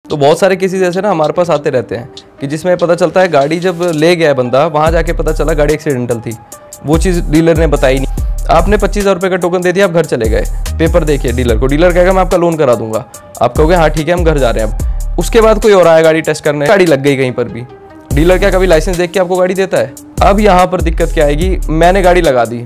तो बहुत सारे केसेस ऐसे ना हमारे पास आते रहते हैं कि जिसमें पता चलता है गाड़ी जब ले गया है बंदा, वहाँ जाके पता चला गाड़ी एक्सीडेंटल थी, वो चीज़ डीलर ने बताई नहीं। आपने 25,000 रुपये का टोकन दे दिया, आप घर चले गए, पेपर देखिए डीलर को, डीलर कहेगा मैं आपका लोन करा दूंगा, आप कहोगे हाँ ठीक है हम घर जा रहे हैं। अब उसके बाद कोई और आया गाड़ी टेस्ट करने, गाड़ी लग गई कहीं पर भी, डीलर क्या कभी लाइसेंस देख के आपको गाड़ी देता है? अब यहाँ पर दिक्कत क्या आएगी, मैंने गाड़ी लगा दी,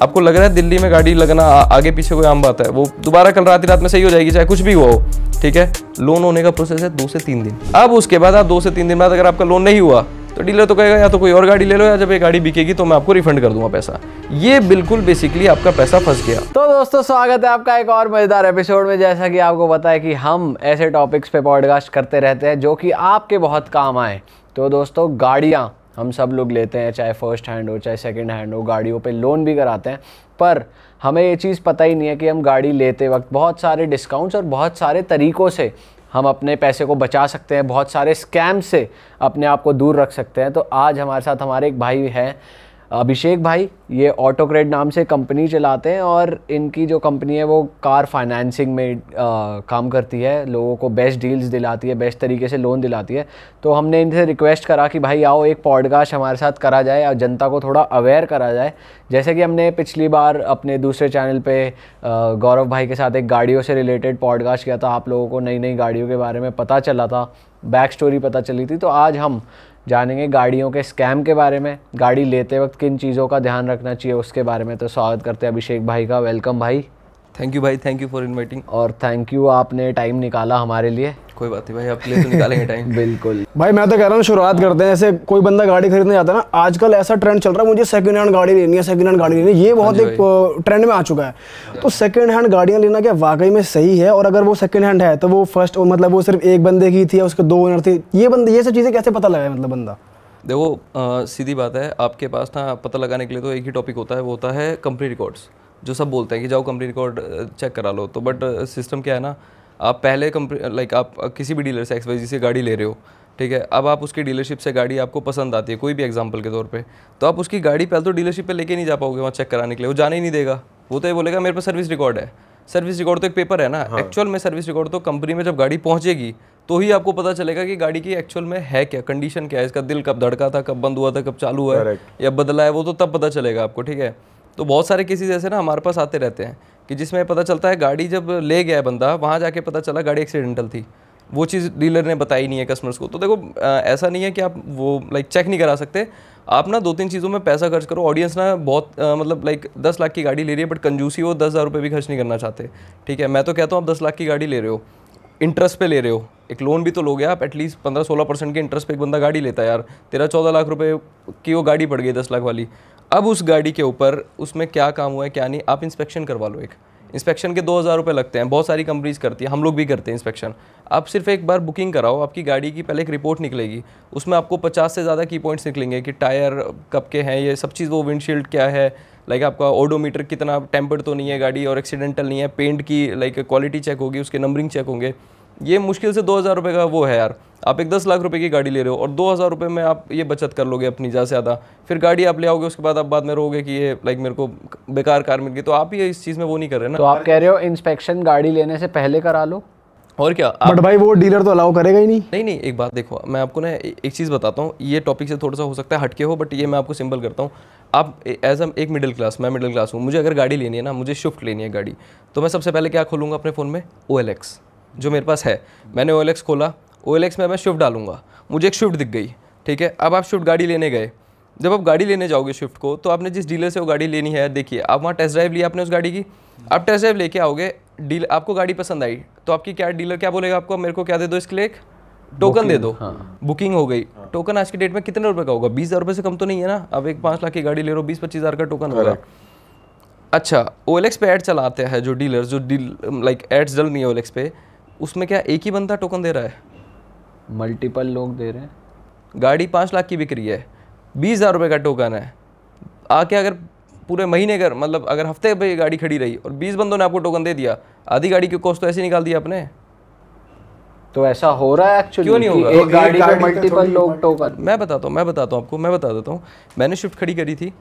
आपको लग रहा है दिल्ली में गाड़ी लगना आगे पीछे कोई आम बात है, वो दोबारा कल रात में सही हो जाएगी, चाहे कुछ भी हो, ठीक है। लोन होने का प्रोसेस है 2 से 3 दिन। अब उसके बाद आप 2 से 3 दिन बाद अगर आपका लोन नहीं हुआ तो डीलर तो कहेगा या तो कोई और गाड़ी ले लो, या जब ये गाड़ी बिकेगी तो मैं आपको रिफंड कर दूंगा पैसा। ये बिल्कुल बेसिकली आपका पैसा फंस गया। तो दोस्तों स्वागत है आपका एक और मजेदार एपिसोड में। जैसा कि आपको पता है कि हम ऐसे टॉपिक्स पे पॉडकास्ट करते रहते हैं जो कि आपके बहुत काम आए। तो दोस्तों गाड़ियाँ हम सब लोग लेते हैं, चाहे फर्स्ट हैंड हो चाहे सेकंड हैंड हो, गाड़ियों पे लोन भी कराते हैं, पर हमें ये चीज़ पता ही नहीं है कि हम गाड़ी लेते वक्त बहुत सारे डिस्काउंट्स और बहुत सारे तरीक़ों से हम अपने पैसे को बचा सकते हैं, बहुत सारे स्कैम से अपने आप को दूर रख सकते हैं। तो आज हमारे साथ हमारे एक भाई हैं, अभिषेक भाई, ये ऑटोक्रेड नाम से कंपनी चलाते हैं और इनकी जो कंपनी है वो कार फाइनेंसिंग में काम करती है, लोगों को बेस्ट डील्स दिलाती है, बेस्ट तरीके से लोन दिलाती है। तो हमने इनसे रिक्वेस्ट करा कि भाई आओ एक पॉडकास्ट हमारे साथ करा जाए और जनता को थोड़ा अवेयर करा जाए। जैसे कि हमने पिछली बार अपने दूसरे चैनल पे गौरव भाई के साथ एक गाड़ियों से रिलेटेड पॉडकास्ट किया था, आप लोगों को नई नई गाड़ियों के बारे में पता चला था, बैक स्टोरी पता चली थी। तो आज हम जानेंगे गाड़ियों के स्कैम के बारे में, गाड़ी लेते वक्त किन चीज़ों का ध्यान रखना चाहिए उसके बारे में। तो स्वागत करते हैं अभिषेक भाई का। वेलकम भाई। थैंक यू भाई, थैंक यू फॉर इनवाइटिंग। और थैंक यू आपने टाइम निकाला हमारे लिए। कोई बात नहीं भाई, आपके लिए तो निकालेंगे टाइम। बिल्कुल भाई, मैं तो कह रहा हूँ शुरुआत करते हैं। ऐसे कोई बंदा गाड़ी खरीदने जाता है ना, आजकल ऐसा ट्रेंड चल रहा है मुझे सेकंड हैंड गाड़ी लेनी है, सेकंड हैंड गाड़ी लेनी है, ये बहुत एक ट्रेंड में आ चुका है। तो सेकंड हैंड गाड़ियाँ लेना क्या वाकई में सही है? और अगर वो सेकंड हैंड है तो वो फर्स्ट मतलब वो सिर्फ एक बंदे की थी या उसके 2 ओनर थे, ये सब चीज़ें कैसे पता लगा मतलब बंदा? देखो सीधी बात है, आपके पास ना पता लगाने के लिए तो एक ही टॉपिक होता है, वो होता है कंपनी रिकॉर्ड्स। जो सब बोलते हैं कि जाओ कंपनी रिकॉर्ड चेक करा लो, तो बट सिस्टम क्या है ना, आप पहले कंपनी आप किसी भी डीलर से XYZ से गाड़ी ले रहे हो, ठीक है। अब आप उसकी डीलरशिप से गाड़ी आपको पसंद आती है, कोई भी एग्जांपल के तौर पे, तो आप उसकी गाड़ी पहले तो डीलरशिप पे लेके नहीं जा पाओगे वहाँ चेक कराने के लिए, वो जाने ही नहीं देगा। वो तो ये बोलेगा मेरे पास सर्विस रिकॉर्ड है। सर्विस रिकॉर्ड तो एक पेपर है ना, एक्चुअल में सर्विस रिकॉर्ड तो कंपनी में जब गाड़ी पहुँचेगी तो ही आपको पता चलेगा कि गाड़ी की एक्चुअल में है क्या, कंडीशन क्या है, इसका दिल कब धड़का था, कब बंद हुआ था, कब चालू हुआ है या बदला है, वो तो तब पता चलेगा आपको, ठीक है। तो बहुत सारे केसेस ऐसे ना हमारे पास आते रहते हैं कि जिसमें पता चलता है गाड़ी जब ले गया है बंदा, वहाँ जाके पता चला गाड़ी एक्सीडेंटल थी, वो चीज़ डीलर ने बताई नहीं है कस्टमर्स को। तो देखो ऐसा नहीं है कि आप वो चेक नहीं करा सकते, आप ना 2-3 चीज़ों में पैसा खर्च करो। ऑडियंस ना बहुत 10 लाख की गाड़ी ले रही है, बट कंजूसी वो 10,000 रुपये भी खर्च नहीं करना चाहते, ठीक है। मैं तो कहता हूँ आप 10 लाख की गाड़ी ले रहे हो, इंटरेस्ट पे ले रहे हो, एक लोन भी तो लोगे आप, एटलीस्ट 15-16% के इंटरेस्ट पे एक बंदा गाड़ी लेता है यार। 13-14 लाख रुपए की वो गाड़ी पड़ गई 10 लाख वाली। अब उस गाड़ी के ऊपर उसमें क्या काम हुआ है क्या नहीं, आप इंस्पेक्शन करवा लो। एक इंस्पेक्शन के 2,000 रुपये लगते हैं, बहुत सारी कंपनीज करती है, हम लोग भी करते हैं इंस्पेक्शन। आप सिर्फ एक बार बुकिंग कराओ, आपकी गाड़ी की पहले एक रिपोर्ट निकलेगी, उसमें आपको 50 से ज़्यादा की पॉइंट्स निकलेंगे कि टायर कब के हैं, ये सब चीज़, वो विंडशील्ड क्या है, आपका ओडोमीटर कितना टेम्पर्ड तो नहीं है गाड़ी और एक्सीडेंटल नहीं है, पेंट की क्वालिटी चेक होगी, उसके नंबरिंग चेक होंगे। ये मुश्किल से 2,000 रुपये का वो है यार। आप एक 10 लाख रुपए की गाड़ी ले रहे हो और 2,000 रुपये में आप ये बचत कर लोगे अपनी ज़्यादा से ज़्यादा, फिर गाड़ी आप ले आओगे, उसके बाद आप बाद में रहोगे कि ये मेरे को बेकार कार मिल गई। तो आप ये इस चीज़ में वो नहीं कर रहे ना। तो आप कह रहे हो इंस्पेक्शन गाड़ी लेने से पहले करा लो, और क्या? बट भाई वो डीलर तो अलाउ करेगा ही नहीं। नहीं, एक बात देखो, मैं आपको ना एक चीज़ बताता हूँ, ये टॉपिक से थोड़ा सा हो सकता है हटके हो, बट ये मैं आपको सिंपल करता हूँ। आप एज एक मिडिल क्लास, मैं मिडिल क्लास हूँ, मुझे अगर गाड़ी लेनी है ना, मुझे स्विफ्ट लेनी है गाड़ी, तो मैं सबसे पहले क्या खोलूँगा अपने फ़ोन में? OLX, जो मेरे पास है। मैंने OLX खोला, OLX में मैं स्विफ्ट डालूंगा, मुझे एक स्विफ्ट दिख गई, ठीक है। अब आप स्विफ्ट गाड़ी लेने गए, जब आप गाड़ी लेने जाओगे स्विफ्ट को, तो आपने जिस डीलर से वो गाड़ी लेनी है, देखिए आप वहाँ टेस्ट ड्राइव लिया आपने उस गाड़ी की, आप टेस्ट ड्राइव लेके आओगे, डीलर आपको गाड़ी पसंद आई, तो आपकी क्या डीलर क्या बोलेगा आपको, मेरे को क्या दे दो इसके लिए, एक टोकन दे दो। बुकिंग हो गई। टोकन आज की डेट में कितने रुपए का होगा? 20,000 रुपये से कम तो नहीं है ना। अब एक 5 लाख की गाड़ी ले रहे हो, 20-25 हज़ार का टोकन होगा। अच्छा, OLX पे ऐड चलाते हैं जो डीलर, जो एड्स डल नहीं है OLX पे, उसमें क्या एक ही बंदा टोकन दे रहा है? मल्टीपल लोग दे रहे हैं। गाड़ी 5 लाख की बिक रही है, 20,000 रुपये का टोकन है। आके अगर पूरे महीने का अगर हफ्ते पे गाड़ी खड़ी रही और 20 बंदों ने आपको टोकन दे दिया, आधी गाड़ी की कॉस्ट तो ऐसे निकाल दिया आपने। तो ऐसा हो रहा है एक्चुअली? क्यों नहीं होगा? एक गाड़ी पे मल्टीपल लोग टोकन। मैं बताता हूँ आपको, मैं बता देता हूँ। मैंने शिफ्ट खड़ी करी थी।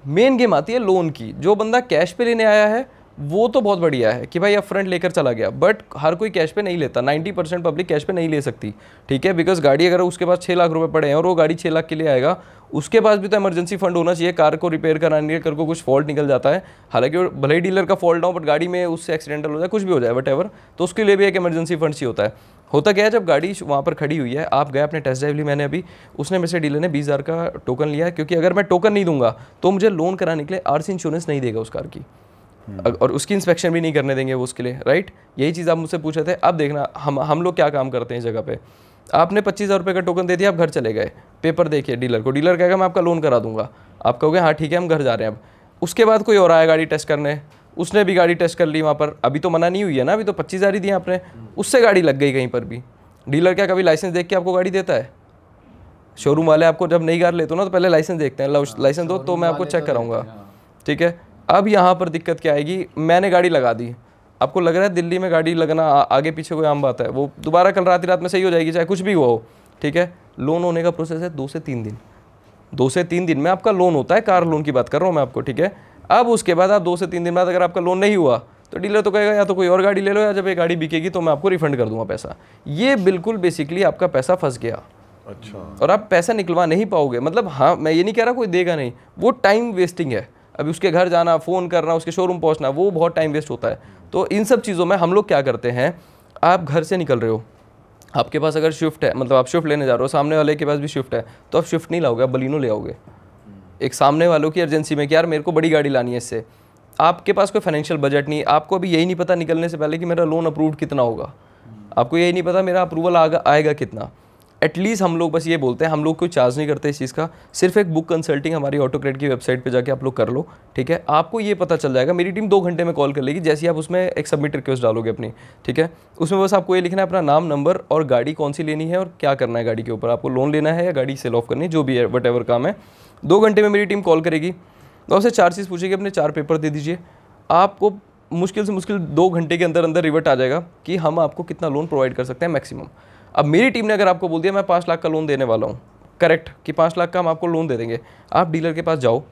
मेन गेम आती है लोन की। जो बंदा कैश पे लेने आया है वो तो बहुत बढ़िया है कि भाई अब फ्रंट लेकर चला गया, बट हर कोई कैश पे नहीं लेता, 90% पब्लिक कैश पे नहीं ले सकती, ठीक है, बिकॉज गाड़ी अगर उसके पास 6 लाख रुपए पड़े हैं और वो गाड़ी 6 लाख के लिए आएगा, उसके पास भी तो इमरजेंसी फंड होना चाहिए, कार को रिपेयर कराने के को कुछ फॉल्ट निकल जाता है, हालांकि वो भले ही डीलर का फॉल्ट ना हो, बट गाड़ी में उससे एक्सीडेंटल हो जाए, कुछ भी हो जाए वट तो उसके लिए भी एक इमरजेंसी फंड चाहिए होता है। होता क्या है, जब गाड़ी वहाँ पर खड़ी हुई है, आप गए अपने टेस्ट ड्राइव ली, मैंने अभी, उसने मेरे से डीलर ने 20,000 का टोकन लिया है, क्योंकि अगर मैं टोकन नहीं दूंगा तो मुझे लोन कराने के लिए आरसी इंश्योरेंस नहीं देगा उस कार की, और उसकी इंस्पेक्शन भी नहीं करने देंगे वो उसके लिए, राइट। यही चीज़ आप मुझसे पूछे थे। अब देखना हम लोग क्या काम करते हैं इस जगह पे, आपने 25,000 रुपये का टोकन दे दिया, आप घर चले गए, पेपर देखिए डीलर को, डीलर कहेगा मैं आपका लोन करा दूंगा, आप कहोगे हाँ ठीक है हम घर जा रहे हैं। अब उसके बाद कोई और आया गाड़ी टेस्ट करने, उसने भी गाड़ी टेस्ट कर ली वहाँ पर, अभी तो मना नहीं हुई है ना, अभी तो 25,000 ही दिए आपने, उससे गाड़ी लग गई कहीं पर भी। डीलर क्या कभी लाइसेंस देख के आपको गाड़ी देता है? शोरूम वाले आपको जब नई कार लेते हो ना तो पहले लाइसेंस देखते हैं, लाइसेंस दो तो मैं आपको चेक कराऊंगा, ठीक है। अब यहाँ पर दिक्कत क्या आएगी, मैंने गाड़ी लगा दी, आपको लग रहा है दिल्ली में गाड़ी लगना आगे पीछे कोई आम बात है, वो दोबारा कल रात में सही हो जाएगी, चाहे कुछ भी हुआ हो, ठीक है। लोन होने का प्रोसेस है 2 से 3 दिन, 2 से 3 दिन में आपका लोन होता है, कार लोन की बात कर रहा हूँ मैं आपको, ठीक है। अब उसके बाद आप 2 से 3 दिन बाद अगर आपका लोन नहीं हुआ तो डीलर तो कहेगा या तो कोई और गाड़ी ले लो, या जब ये गाड़ी बिकेगी तो मैं आपको रिफंड कर दूंगा पैसा। ये बिल्कुल बेसिकली आपका पैसा फंस गया, अच्छा, और आप पैसा निकलवा नहीं पाओगे। मतलब हाँ, मैं ये नहीं कह रहा कोई देगा नहीं, वो टाइम वेस्टिंग है, अभी उसके घर जाना, फ़ोन करना, उसके शोरूम पहुंचना, वो बहुत टाइम वेस्ट होता है। तो इन सब चीज़ों में हम लोग क्या करते हैं, आप घर से निकल रहे हो, आपके पास अगर शिफ्ट है, मतलब आप शिफ्ट लेने जा रहे हो, सामने वाले के पास भी शिफ्ट है, तो आप शिफ्ट नहीं लाओगे, आप बलिनो ले आओगे। एक सामने वालों की अर्जेंसी में कि यार मेरे को बड़ी गाड़ी लानी है, इससे आपके पास कोई फाइनेंशियल बजट नहीं, आपको अभी यही नहीं पता निकलने से पहले कि मेरा लोन अप्रूव्ड कितना होगा, आपको यही नहीं पता मेरा अप्रूवल आएगा कितना। एटलीस्ट हम लोग बस ये बोलते हैं, हम लोग कोई चार्ज नहीं करते इस चीज़ का, सिर्फ एक बुक कंसल्टिंग हमारी ऑटोक्रेड की वेबसाइट पे जाके आप लोग कर लो, ठीक है। आपको ये पता चल जाएगा, मेरी टीम 2 घंटे में कॉल कर लेगी, जैसे ही आप उसमें एक सबमिट रिक्वेस्ट डालोगे अपनी, ठीक है। उसमें बस आपको ये लिखना है अपना नाम, नंबर और गाड़ी कौन सी लेनी है और क्या करना है गाड़ी के ऊपर, आपको लोन लेना है या गाड़ी सेल ऑफ करनी है, जो भी है वट काम है। 2 घंटे में मेरी टीम कॉल करेगी, तो आपसे 4 चीज़ पूछेगी, अपने 4 पेपर दे दीजिए, आपको मुश्किल से मुश्किल 2 घंटे के अंदर अंदर रिवर्ट आ जाएगा कि हम आपको कितना लोन प्रोवाइड कर सकते हैं मैक्सिमम। अब मेरी टीम ने अगर आपको बोल दिया मैं 5 लाख का लोन देने वाला हूँ, करेक्ट, कि 5 लाख का हम आपको लोन दे देंगे, आप डीलर के पास जाओ,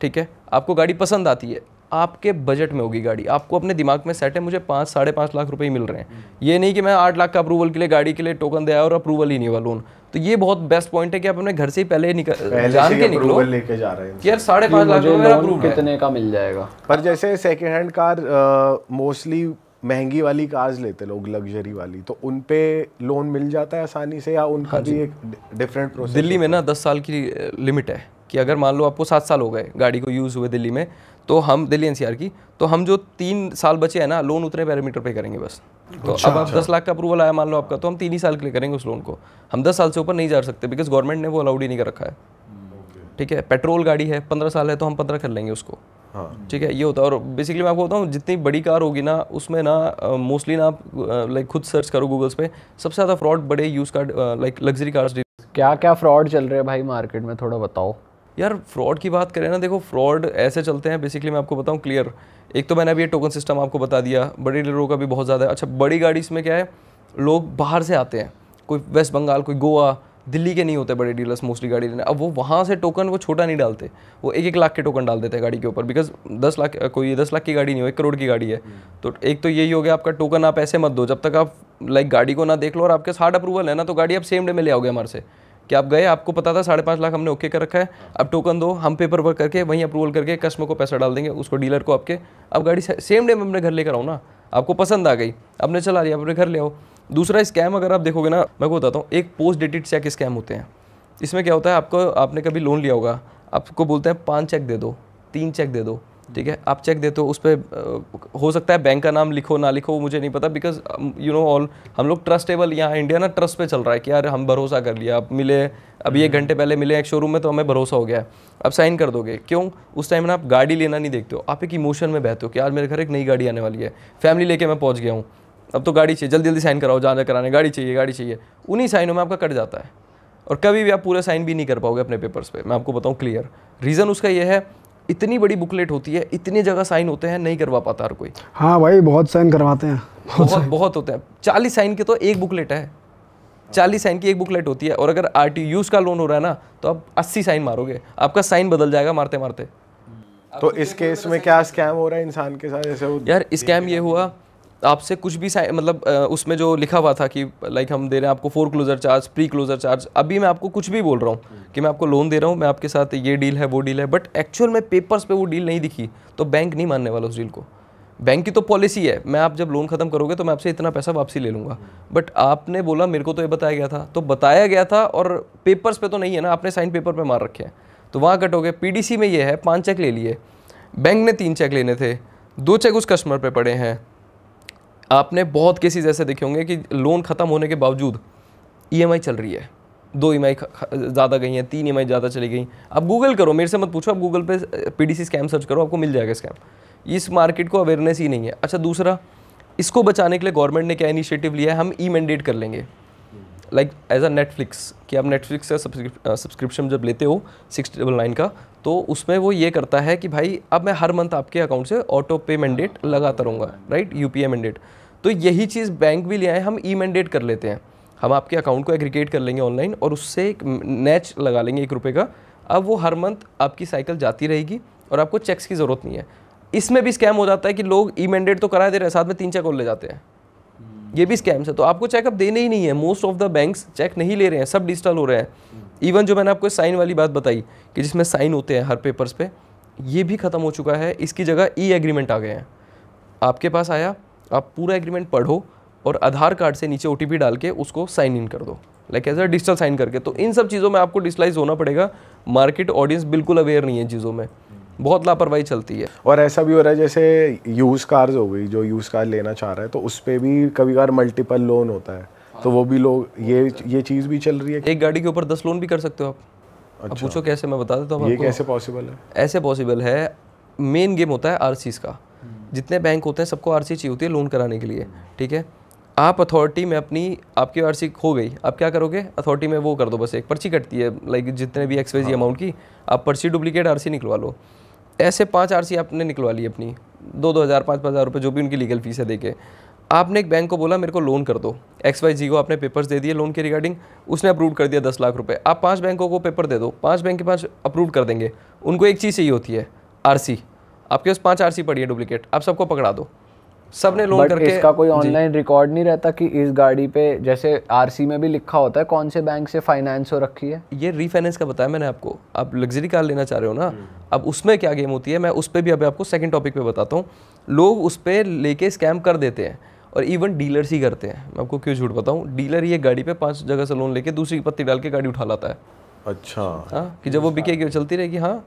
ठीक है, आपको गाड़ी पसंद आती है, आपके बजट में होगी गाड़ी, आपको अपने दिमाग में सेट है मुझे 5 साढ़े 5 लाख रुपए ही मिल रहे हैं, ये नहीं कि मैं 8 लाख का अप्रूवल के लिए गाड़ी के लिए टोकन दे आया और अप्रूवल ही नहीं हुआ लोन। तो ये बहुत बेस्ट पॉइंट है कि आप अपने घर से ही पहले जान के निकलो लेके जा रहे हैं कि यार 5.5 लाख रुपए मेरा अप्रूव कितने का मिल जाएगा। पर जैसे सेकेंड हैंड कार मोस्टली महंगी वाली कार्स लेते लोग, लग्जरी वाली, तो उन पे लोन मिल जाता है आसानी से, या उनका भी एक डिफरेंट प्रोसेस? दिल्ली में ना 10 साल की लिमिट है कि अगर मान लो आपको 7 साल हो गए गाड़ी को यूज़ हुए दिल्ली में, तो हम दिल्ली एनसीआर की, तो हम जो 3 साल बचे हैं ना, लोन उतने पैरामीटर पे करेंगे बस। तो अब आप 10 लाख का अप्रूवल आया मान लो आपका, तो हम 3 ही साल के लिए करेंगे उस लोन को, हम 10 साल से ऊपर नहीं जा सकते, बिकॉज गवर्नमेंट ने वो अलाउड ही नहीं कर रखा है, ठीक है। पेट्रोल गाड़ी है, 15 साल है तो हम 15 कर लेंगे उसको, ठीक है, ये होता है। और बेसिकली मैं आपको बताऊँ, जितनी बड़ी कार होगी ना उसमें ना मोस्टली ना आप लाइक खुद सर्च करो गूगल्स पे, सबसे ज़्यादा फ्रॉड बड़े use car like luxury cars. क्या क्या फ्रॉड चल रहे हैं भाई मार्केट में, थोड़ा बताओ यार। फ्रॉड की बात करें ना, देखो फ्रॉड ऐसे चलते हैं, बेसिकली मैं आपको बताऊं क्लियर। एक तो मैंने अभी ये टोकन सिस्टम आपको बता दिया, बड़ी डीलरों का भी बहुत ज़्यादा है। अच्छा, बड़ी गाड़ी इसमें क्या है, लोग बाहर से आते हैं, कोई वेस्ट बंगाल, कोई गोवा, दिल्ली के नहीं होते बड़े डीलर्स मोस्टली गाड़ी लेने। अब वो वहाँ से टोकन वो छोटा नहीं डालते, वो 1-1 लाख के टोकन डाल देते हैं गाड़ी के ऊपर, बिकॉज 10 लाख, कोई 10 लाख की गाड़ी नहीं हो, 1 करोड़ की गाड़ी है। तो एक तो यही हो गया आपका, टोकन आप ऐसे मत दो जब तक आप लाइक गाड़ी को ना देख लो और आपके हार्ड अप्रूवल है ना, तो गाड़ी आप सेम डे में ले आओगे हमारे से, कि आप गए, आपको पता था 5.5 लाख हमने ओके कर रखा है, अब टोकन दो, हम पेपर वर्क करके वहीं अप्रूवल करके कस्टमर को पैसा डाल देंगे, उसको डीलर को आपके। अब गाड़ी सेम डे में अपने घर लेकर आओ ना, आपको पसंद आ गई, आपने चला लिया, अपने घर ले आओ। दूसरा स्कैम अगर आप देखोगे ना, मैं को बताता हूँ, एक पोस्ट डेटेड चेक स्कैम होते हैं। इसमें क्या होता है, आपने कभी लोन लिया होगा, आपको बोलते हैं 5 चेक दे दो, 3 चेक दे दो, ठीक है। आप चेक देते हो, उस पर हो सकता है बैंक का नाम लिखो ना लिखो, मुझे नहीं पता, बिकॉज यू नो ऑल हम लोग ट्रस्टेबल, यहाँ इंडिया ना ट्रस्ट पे चल रहा है कि यार हम भरोसा कर लिया, आप मिले अभी 1 घंटे पहले मिले एक शोरूम में तो हमें भरोसा हो गया है, अब साइन कर दोगे। क्यों? उस टाइम ना आप गाड़ी लेना नहीं देखते हो, आप एक इमोशन में बहते हो कि यार मेरे घर एक नई गाड़ी आने वाली है, फैमिली लेके मैं पहुँच गया हूँ, अब तो गाड़ी चाहिए, जल्दी जल्दी साइन कराओ, जहाँ कराने गाड़ी चाहिए। उन्हीं साइनों में आपका कट जाता है, और कभी भी आप पूरा साइन भी नहीं कर पाओगे अपने पेपर्स पे। मैं आपको बताऊँ क्लियर रीज़न उसका ये है, इतनी बड़ी बुकलेट होती है, इतनी जगह साइन होते हैं, नहीं करवा पाता हर कोई। हाँ भाई, बहुत साइन करवाते हैं, बहुत होते हैं। 40 साइन के तो एक बुकलेट है, 40 साइन की एक बुकलेट होती है। और अगर RT यूज़ का लोन हो रहा है ना, तो आप 80 साइन मारोगे, आपका साइन बदल जाएगा मारते मारते। तो इस केस में क्या स्कैम हो रहा है इंसान के साथ? जैसे वो यार स्कैम ये हुआ, आपसे कुछ भी मतलब उसमें जो लिखा हुआ था कि लाइक हम दे रहे हैं आपको foreclosure charge, pre closure charge, अभी मैं आपको कुछ भी बोल रहा हूँ कि मैं आपको लोन दे रहा हूँ, मैं आपके साथ ये डील है वो डील है, बट एक्चुअल में पेपर्स पे वो डील नहीं दिखी तो बैंक नहीं मानने वाला उस डील को। बैंक की तो पॉलिसी है, मैं आप जब लोन खत्म करोगे तो मैं आपसे इतना पैसा वापसी ले लूँगा, बट आपने बोला मेरे को तो ये बताया गया था, तो बताया गया था और पेपर्स पे तो नहीं है ना, आपने साइन पेपर पे मार रखे हैं, तो वहाँ कट हो गए। पीडीसी में ये है 5 चेक ले लिए, बैंक ने 3 चेक लेने थे, 2 चेक उस कस्टमर पे पड़े हैं। आपने बहुत केसेस ऐसे देखे होंगे कि लोन ख़त्म होने के बावजूद ईएमआई चल रही है, 2 ईएमआई ज़्यादा गई हैं, 3 ईएमआई ज़्यादा चली गई। आप गूगल करो, मेरे से मत पूछो, आप गूगल पे पीडीसी स्कैम सर्च करो, आपको मिल जाएगा स्कैम। इस मार्केट को अवेयरनेस ही नहीं है। अच्छा दूसरा, इसको बचाने के लिए गवर्नमेंट ने क्या इनिशिएटिव लिया है, हम ई मैंडेट कर लेंगे, लाइक एज अ नेटफ्लिक्स, कि आप नेटफ्लिक्स का सब्सक्रिप्शन जब लेते हो 699 का, तो उसमें वो ये करता है कि भाई अब मैं हर मंथ आपके अकाउंट से ऑटो पे मैंडेट लगाता रहूँगा, राइट, यूपीआई मैंडेट। तो यही चीज़ बैंक भी ले आए, हम ई मैंडेट कर लेते हैं, हम आपके अकाउंट को एग्रीगेट कर लेंगे ऑनलाइन और उससे एक नैच लगा लेंगे 1 रुपये का। अब वो हर मंथ आपकी साइकिल जाती रहेगी और आपको चेक्स की ज़रूरत नहीं है। इसमें भी स्कैम हो जाता है कि लोग ई मैंडेट तो करा दे रहे हैं, साथ में 3 चेक और ले जाते हैं, ये भी स्कैम्स है। तो आपको चेक अब देने ही नहीं है, most of the banks check नहीं ले रहे हैं, सब डिजिटल हो रहे हैं। इवन जो मैंने आपको साइन वाली बात बताई कि जिसमें साइन होते हैं हर पेपर्स पे, ये भी ख़त्म हो चुका है। इसकी जगह ई एग्रीमेंट आ गए हैं। आपके पास आया, आप पूरा एग्रीमेंट पढ़ो और आधार कार्ड से नीचे ओटीपी डाल के उसको साइन इन कर दो, like as a digital sign करके। तो इन सब चीज़ों में आपको डिजिटलाइज होना पड़ेगा। मार्केट ऑडियंस बिल्कुल अवेयर नहीं है चीज़ों में, बहुत लापरवाही चलती है। और ऐसा भी हो रहा है जैसे यूज़ कार्स हो गई, जो यूज़ कार लेना चाह रहा है तो उस पर भी कभी बार मल्टीपल लोन होता है, तो वो भी लोग ये चीज़ भी चल रही है। एक गाड़ी के ऊपर 10 लोन भी कर सकते हो आप। अच्छा। अब पूछो कैसे, मैं बता देता हूँ ये आपको। कैसे पॉसिबल है? ऐसे पॉसिबल है, मेन गेम होता है आरसीज का। जितने बैंक होते हैं सबको आरसी चाहिए होती है लोन कराने के लिए, ठीक है। आप अथॉरिटी में अपनी, आपकी आरसी खो गई, आप क्या करोगे, अथॉरिटी में वो कर दो, बस एक पर्ची कटती है, लाइक जितने भी XYZ अमाउंट की, आप पर्ची डुप्लीकेट आरसी निकलवा लो। ऐसे 5 आरसी आपने निकलवा ली अपनी, 2-2 हज़ार 5-5 हज़ार रुपये जो भी उनकी लीगल फीस है देके। आपने एक बैंक को बोला मेरे को लोन कर दो, XYZ को आपने पेपर्स दे दिए लोन के रिगार्डिंग, उसने अप्रूव कर दिया 10 लाख रुपए। आप 5 बैंकों को पेपर दे दो, 5 बैंक के पास अप्रूव कर देंगे। उनको एक चीज़ चाहिए होती है, आरसी। आपके पास 5 आरसी पड़ी है डुप्लीकेट, आप सबको पकड़ा दो, सबने लोन करके। इसका कोई ऑनलाइन रिकॉर्ड नहीं रहता कि इस गाड़ी पे जैसे आरसी में भी लिखा होता है कौन से बैंक से फाइनेंस हो रखी है? ये रीफाइनेंस का बताया मैंने आपको, आप लग्जरी कार लेना चाह रहे हो ना, अब उसमें क्या गेम होती है, मैं उस पर भी अभी आपको सेकंड टॉपिक पे बताता हूँ। लोग उस पर लेके स्कैम कर देते हैं और इवन डीलर्स ही करते हैं। मैं आपको क्यों झूठ बताऊँ, डीलर ही एक गाड़ी पे 5 जगह से लोन लेके दूसरी पत्ती डाल के गाड़ी उठा लाता है। अच्छा। हाँ, कि जब वो बिकेगी वो चलती रहेगी। हाँ,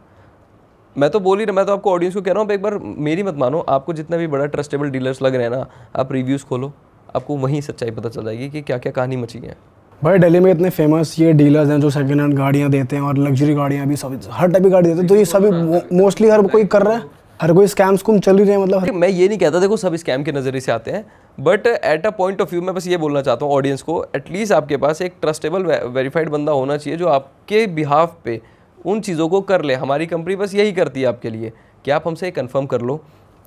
मैं तो बोल ही रहा, मैं तो आपको ऑडियंस को कह रहा हूँ, एक बार मेरी मत मानो, आपको जितना भी बड़ा ट्रस्टेबल डीलर्स लग रहे हैं ना, आप रिव्यूज़ खोलो, आपको वहीं सच्चाई पता चल जाएगी कि क्या क्या कहानी मची है। भाई दिल्ली में इतने फेमस ये डीलर्स हैं जो सेकंड हैंड गाड़ियाँ देते हैं और लग्जरी गाड़ियाँ भी, सब हर टाइप की गाड़ी देते हैं, तो ये सभी मोस्टली हर कोई कर रहा है, हर कोई स्कैम्स कुम चल ही रहे हैं। मतलब मैं ये नहीं कहता देखो सब स्कैम के नज़रिए से आते हैं, but at a point of view मैं बस ये बोलना चाहता हूँ ऑडियंस को, एटलीस्ट आपके पास एक ट्रस्टेबल वेरीफाइड बंदा होना चाहिए जो आपके बिहाफ पे उन चीज़ों को कर ले। हमारी कंपनी बस यही करती है आपके लिए कि आप हमसे कंफर्म कर लो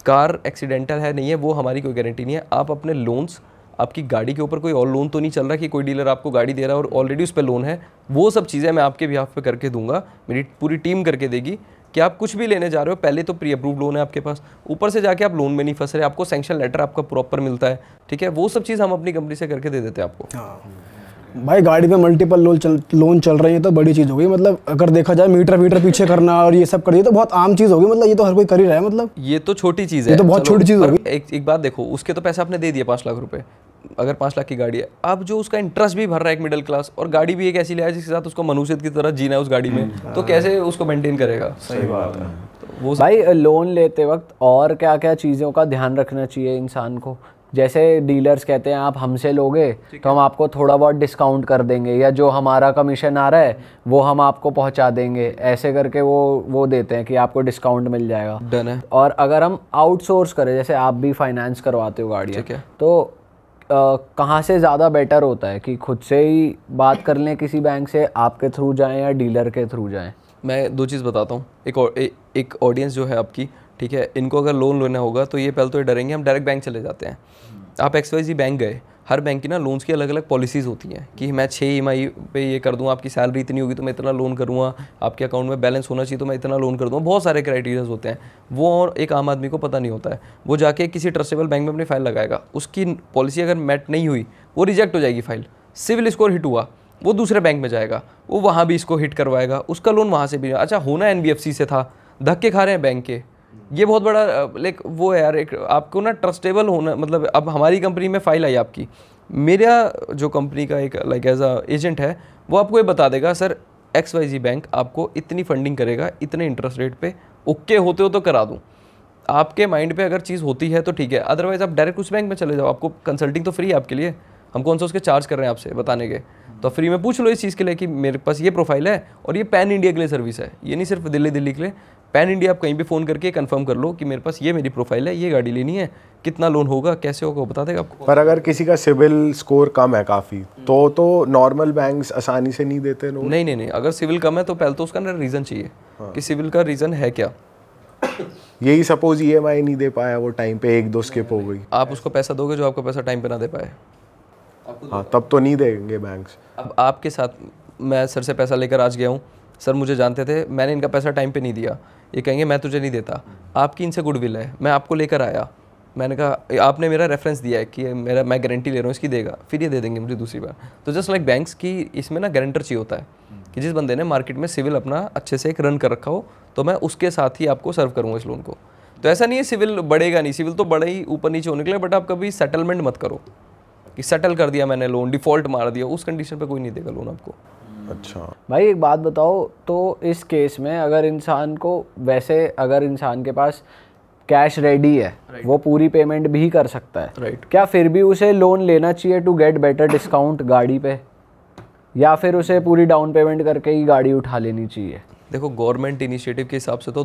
कार एक्सीडेंटल है नहीं है, वो हमारी कोई गारंटी नहीं है। आप अपने लोन्स, आपकी गाड़ी के ऊपर कोई और लोन तो नहीं चल रहा कि कोई डीलर आपको गाड़ी दे रहा है और ऑलरेडी उस पर लोन है, वो सब चीज़ें मैं आपके बिहाफ पे करके दूंगा, मेरी पूरी टीम करके देगी कि आप कुछ भी लेने जा रहे हो पहले तो प्री अप्रूव लोन है आपके पास, ऊपर से जाके आप लोन में नहीं फंस रहे, आपको सैंक्शन लेटर आपका प्रॉपर मिलता है, ठीक है। वो सब चीज़ हम अपनी कंपनी से करके दे देते हैं आपको। भाई गाड़ी पे मल्टीपल लोन चल रही है तो बड़ी चीज़ हो गई। मतलब अगर देखा जाए मीटर पीछे करना और ये सब कर दिया तो बहुत आम चीज़ होगी। मतलब ये तो हर कोई कर ही रहा है। मतलब ये तो छोटी चीज़ है, ये तो बहुत छोटी चीज़ होगी। एक बात देखो, उसके तो पैसे आपने दे दिए 5 लाख रुपए, अगर 5 लाख की गाड़ी है, अब जो उसका इंटरेस्ट भी भर रहा है एक मिडिल क्लास, और गाड़ी भी एक ऐसी ले जिसके साथ उसको मनुष्यत की तरह जीना है उस गाड़ी में, तो कैसे उसको मेंटेन करेगा? सही बात है। तो वो भाई लोन लेते वक्त और क्या क्या चीज़ों का ध्यान रखना चाहिए इंसान को? जैसे डीलर्स कहते हैं आप हमसे लोगे तो हम आपको थोड़ा बहुत डिस्काउंट कर देंगे, या जो हमारा कमीशन आ रहा है वो हम आपको पहुंचा देंगे, ऐसे करके वो देते हैं कि आपको डिस्काउंट मिल जाएगा। डन है। और अगर हम आउटसोर्स करें, जैसे आप भी फाइनेंस करवाते हो गाड़ियाँ, ठीक है, तो कहाँ से ज़्यादा बेटर होता है कि खुद से ही बात कर लें किसी बैंक से, आपके थ्रू जाएं या डीलर के थ्रू जाएं? मैं 2 चीज़ बताता हूँ। एक ऑडियंस जो है आपकी, ठीक है, इनको अगर लोन लेना होगा तो ये पहले तो ये डरेंगे हम डायरेक्ट बैंक चले जाते हैं। आप XYZ बैंक गए, हर बैंक की ना लोन्स की अलग अलग पॉलिसीज़ होती हैं कि मैं 6 EMI पे ये कर दूँ, आपकी सैलरी इतनी होगी तो मैं इतना लोन करूँगा, आपके अकाउंट में बैलेंस होना चाहिए तो मैं इतना लोन कर दूँगा। बहुत सारे क्राइटेरियाज होते हैं, वो और एक आम आदमी को पता नहीं होता है। वो जाके किसी ट्रस्टेबल बैंक में अपनी फाइल लगाएगा, उसकी पॉलिसी अगर मैट नहीं हुई वो रिजेक्ट हो जाएगी फाइल। सिविल स्कोर हिट हुआ, वो दूसरे बैंक में जाएगा, वो वहाँ भी इसको हिट करवाएगा, उसका लोन वहाँ से भी। अच्छा होना NBFC से था, धक्के खा रहे हैं बैंक के, ये बहुत बड़ा लाइक वो है यार। एक आपको ना ट्रस्टेबल होना, मतलब अब हमारी कंपनी में फाइल आई आपकी, मेरा जो कंपनी का एक लाइक एज अ एजेंट है वो आपको ये बता देगा सर XYZ बैंक आपको इतनी फंडिंग करेगा इतने इंटरेस्ट रेट पे, ओके होते हो तो करा दूँ। आपके माइंड पे अगर चीज़ होती है तो ठीक है, अदरवाइज आप डायरेक्ट उस बैंक में चले जाओ। आपको कंसल्टिंग तो फ्री है आपके लिए, हम कौन सा उसके चार्ज कर रहे हैं आपसे बताने के, तो फ्री में पूछ लो इस चीज़ के लिए कि मेरे पास ये प्रोफाइल है और ये पैन इंडिया के लिए सर्विस है, ये नहीं सिर्फ दिल्ली के लिए, पैन इंडिया। आप कहीं भी फ़ोन करके कंफर्म कर लो कि मेरे पास ये मेरी प्रोफाइल है, ये गाड़ी लेनी है, कितना लोन होगा, कैसे होगा, वो बता देगा आपको। पर अगर किसी का सिविल स्कोर कम है काफ़ी, तो नॉर्मल बैंक्स आसानी से नहीं देते लोन? नहीं, अगर सिविल कम है तो पहले तो उसका ना रीज़न चाहिए कि सिविल का रीज़न है क्या। यही सपोज EMI नहीं दे पाया वो टाइम पे, 1-2 स्किप हो गई, आप उसको पैसा दोगे जो आपका पैसा टाइम पे ना दे पाए? हाँ तब तो नहीं देंगे बैंक्स। अब आपके साथ मैं सर से पैसा लेकर आज गया हूँ, सर मुझे जानते थे, मैंने इनका पैसा टाइम पे नहीं दिया, ये कहेंगे मैं तुझे नहीं देता। आपकी इनसे गुडविल है, मैं आपको लेकर आया, मैंने कहा आपने मेरा रेफरेंस दिया है कि मेरा मैं गारंटी ले रहा हूँ इसकी, देगा, फिर ये दे देंगे मुझे दूसरी बार। तो जस्ट लाइक बैंक्स की इसमें ना गारंटर चाहिए होता है कि जिस बंदे ने मार्केट में सिविल अपना अच्छे से एक रन कर रखा हो तो मैं उसके साथ ही आपको सर्व करूँगा इस लोन को। तो ऐसा नहीं है सिविल बढ़ेगा नहीं, सिविल तो बढ़े ही ऊपर नीचे होने के लिए, बट आप कभी सेटलमेंट मत करो कि सेटल कर दिया मैंने लोन, डिफ़ॉल्ट मार दिया, उस कंडीशन पे कोई नहीं देगा लोन आपको। अच्छा भाई एक बात बताओ, तो इस केस में अगर इंसान को वैसे अगर इंसान के पास कैश रेडी है, वो पूरी पेमेंट भी कर सकता है, राइट। क्या फिर भी उसे लोन लेना चाहिए टू गेट बेटर डिस्काउंट गाड़ी पे, या फिर उसे पूरी डाउन पेमेंट करके ही गाड़ी उठा लेनी चाहिए? देखो गवर्नमेंट इनिशिएटिव के हिसाब से तो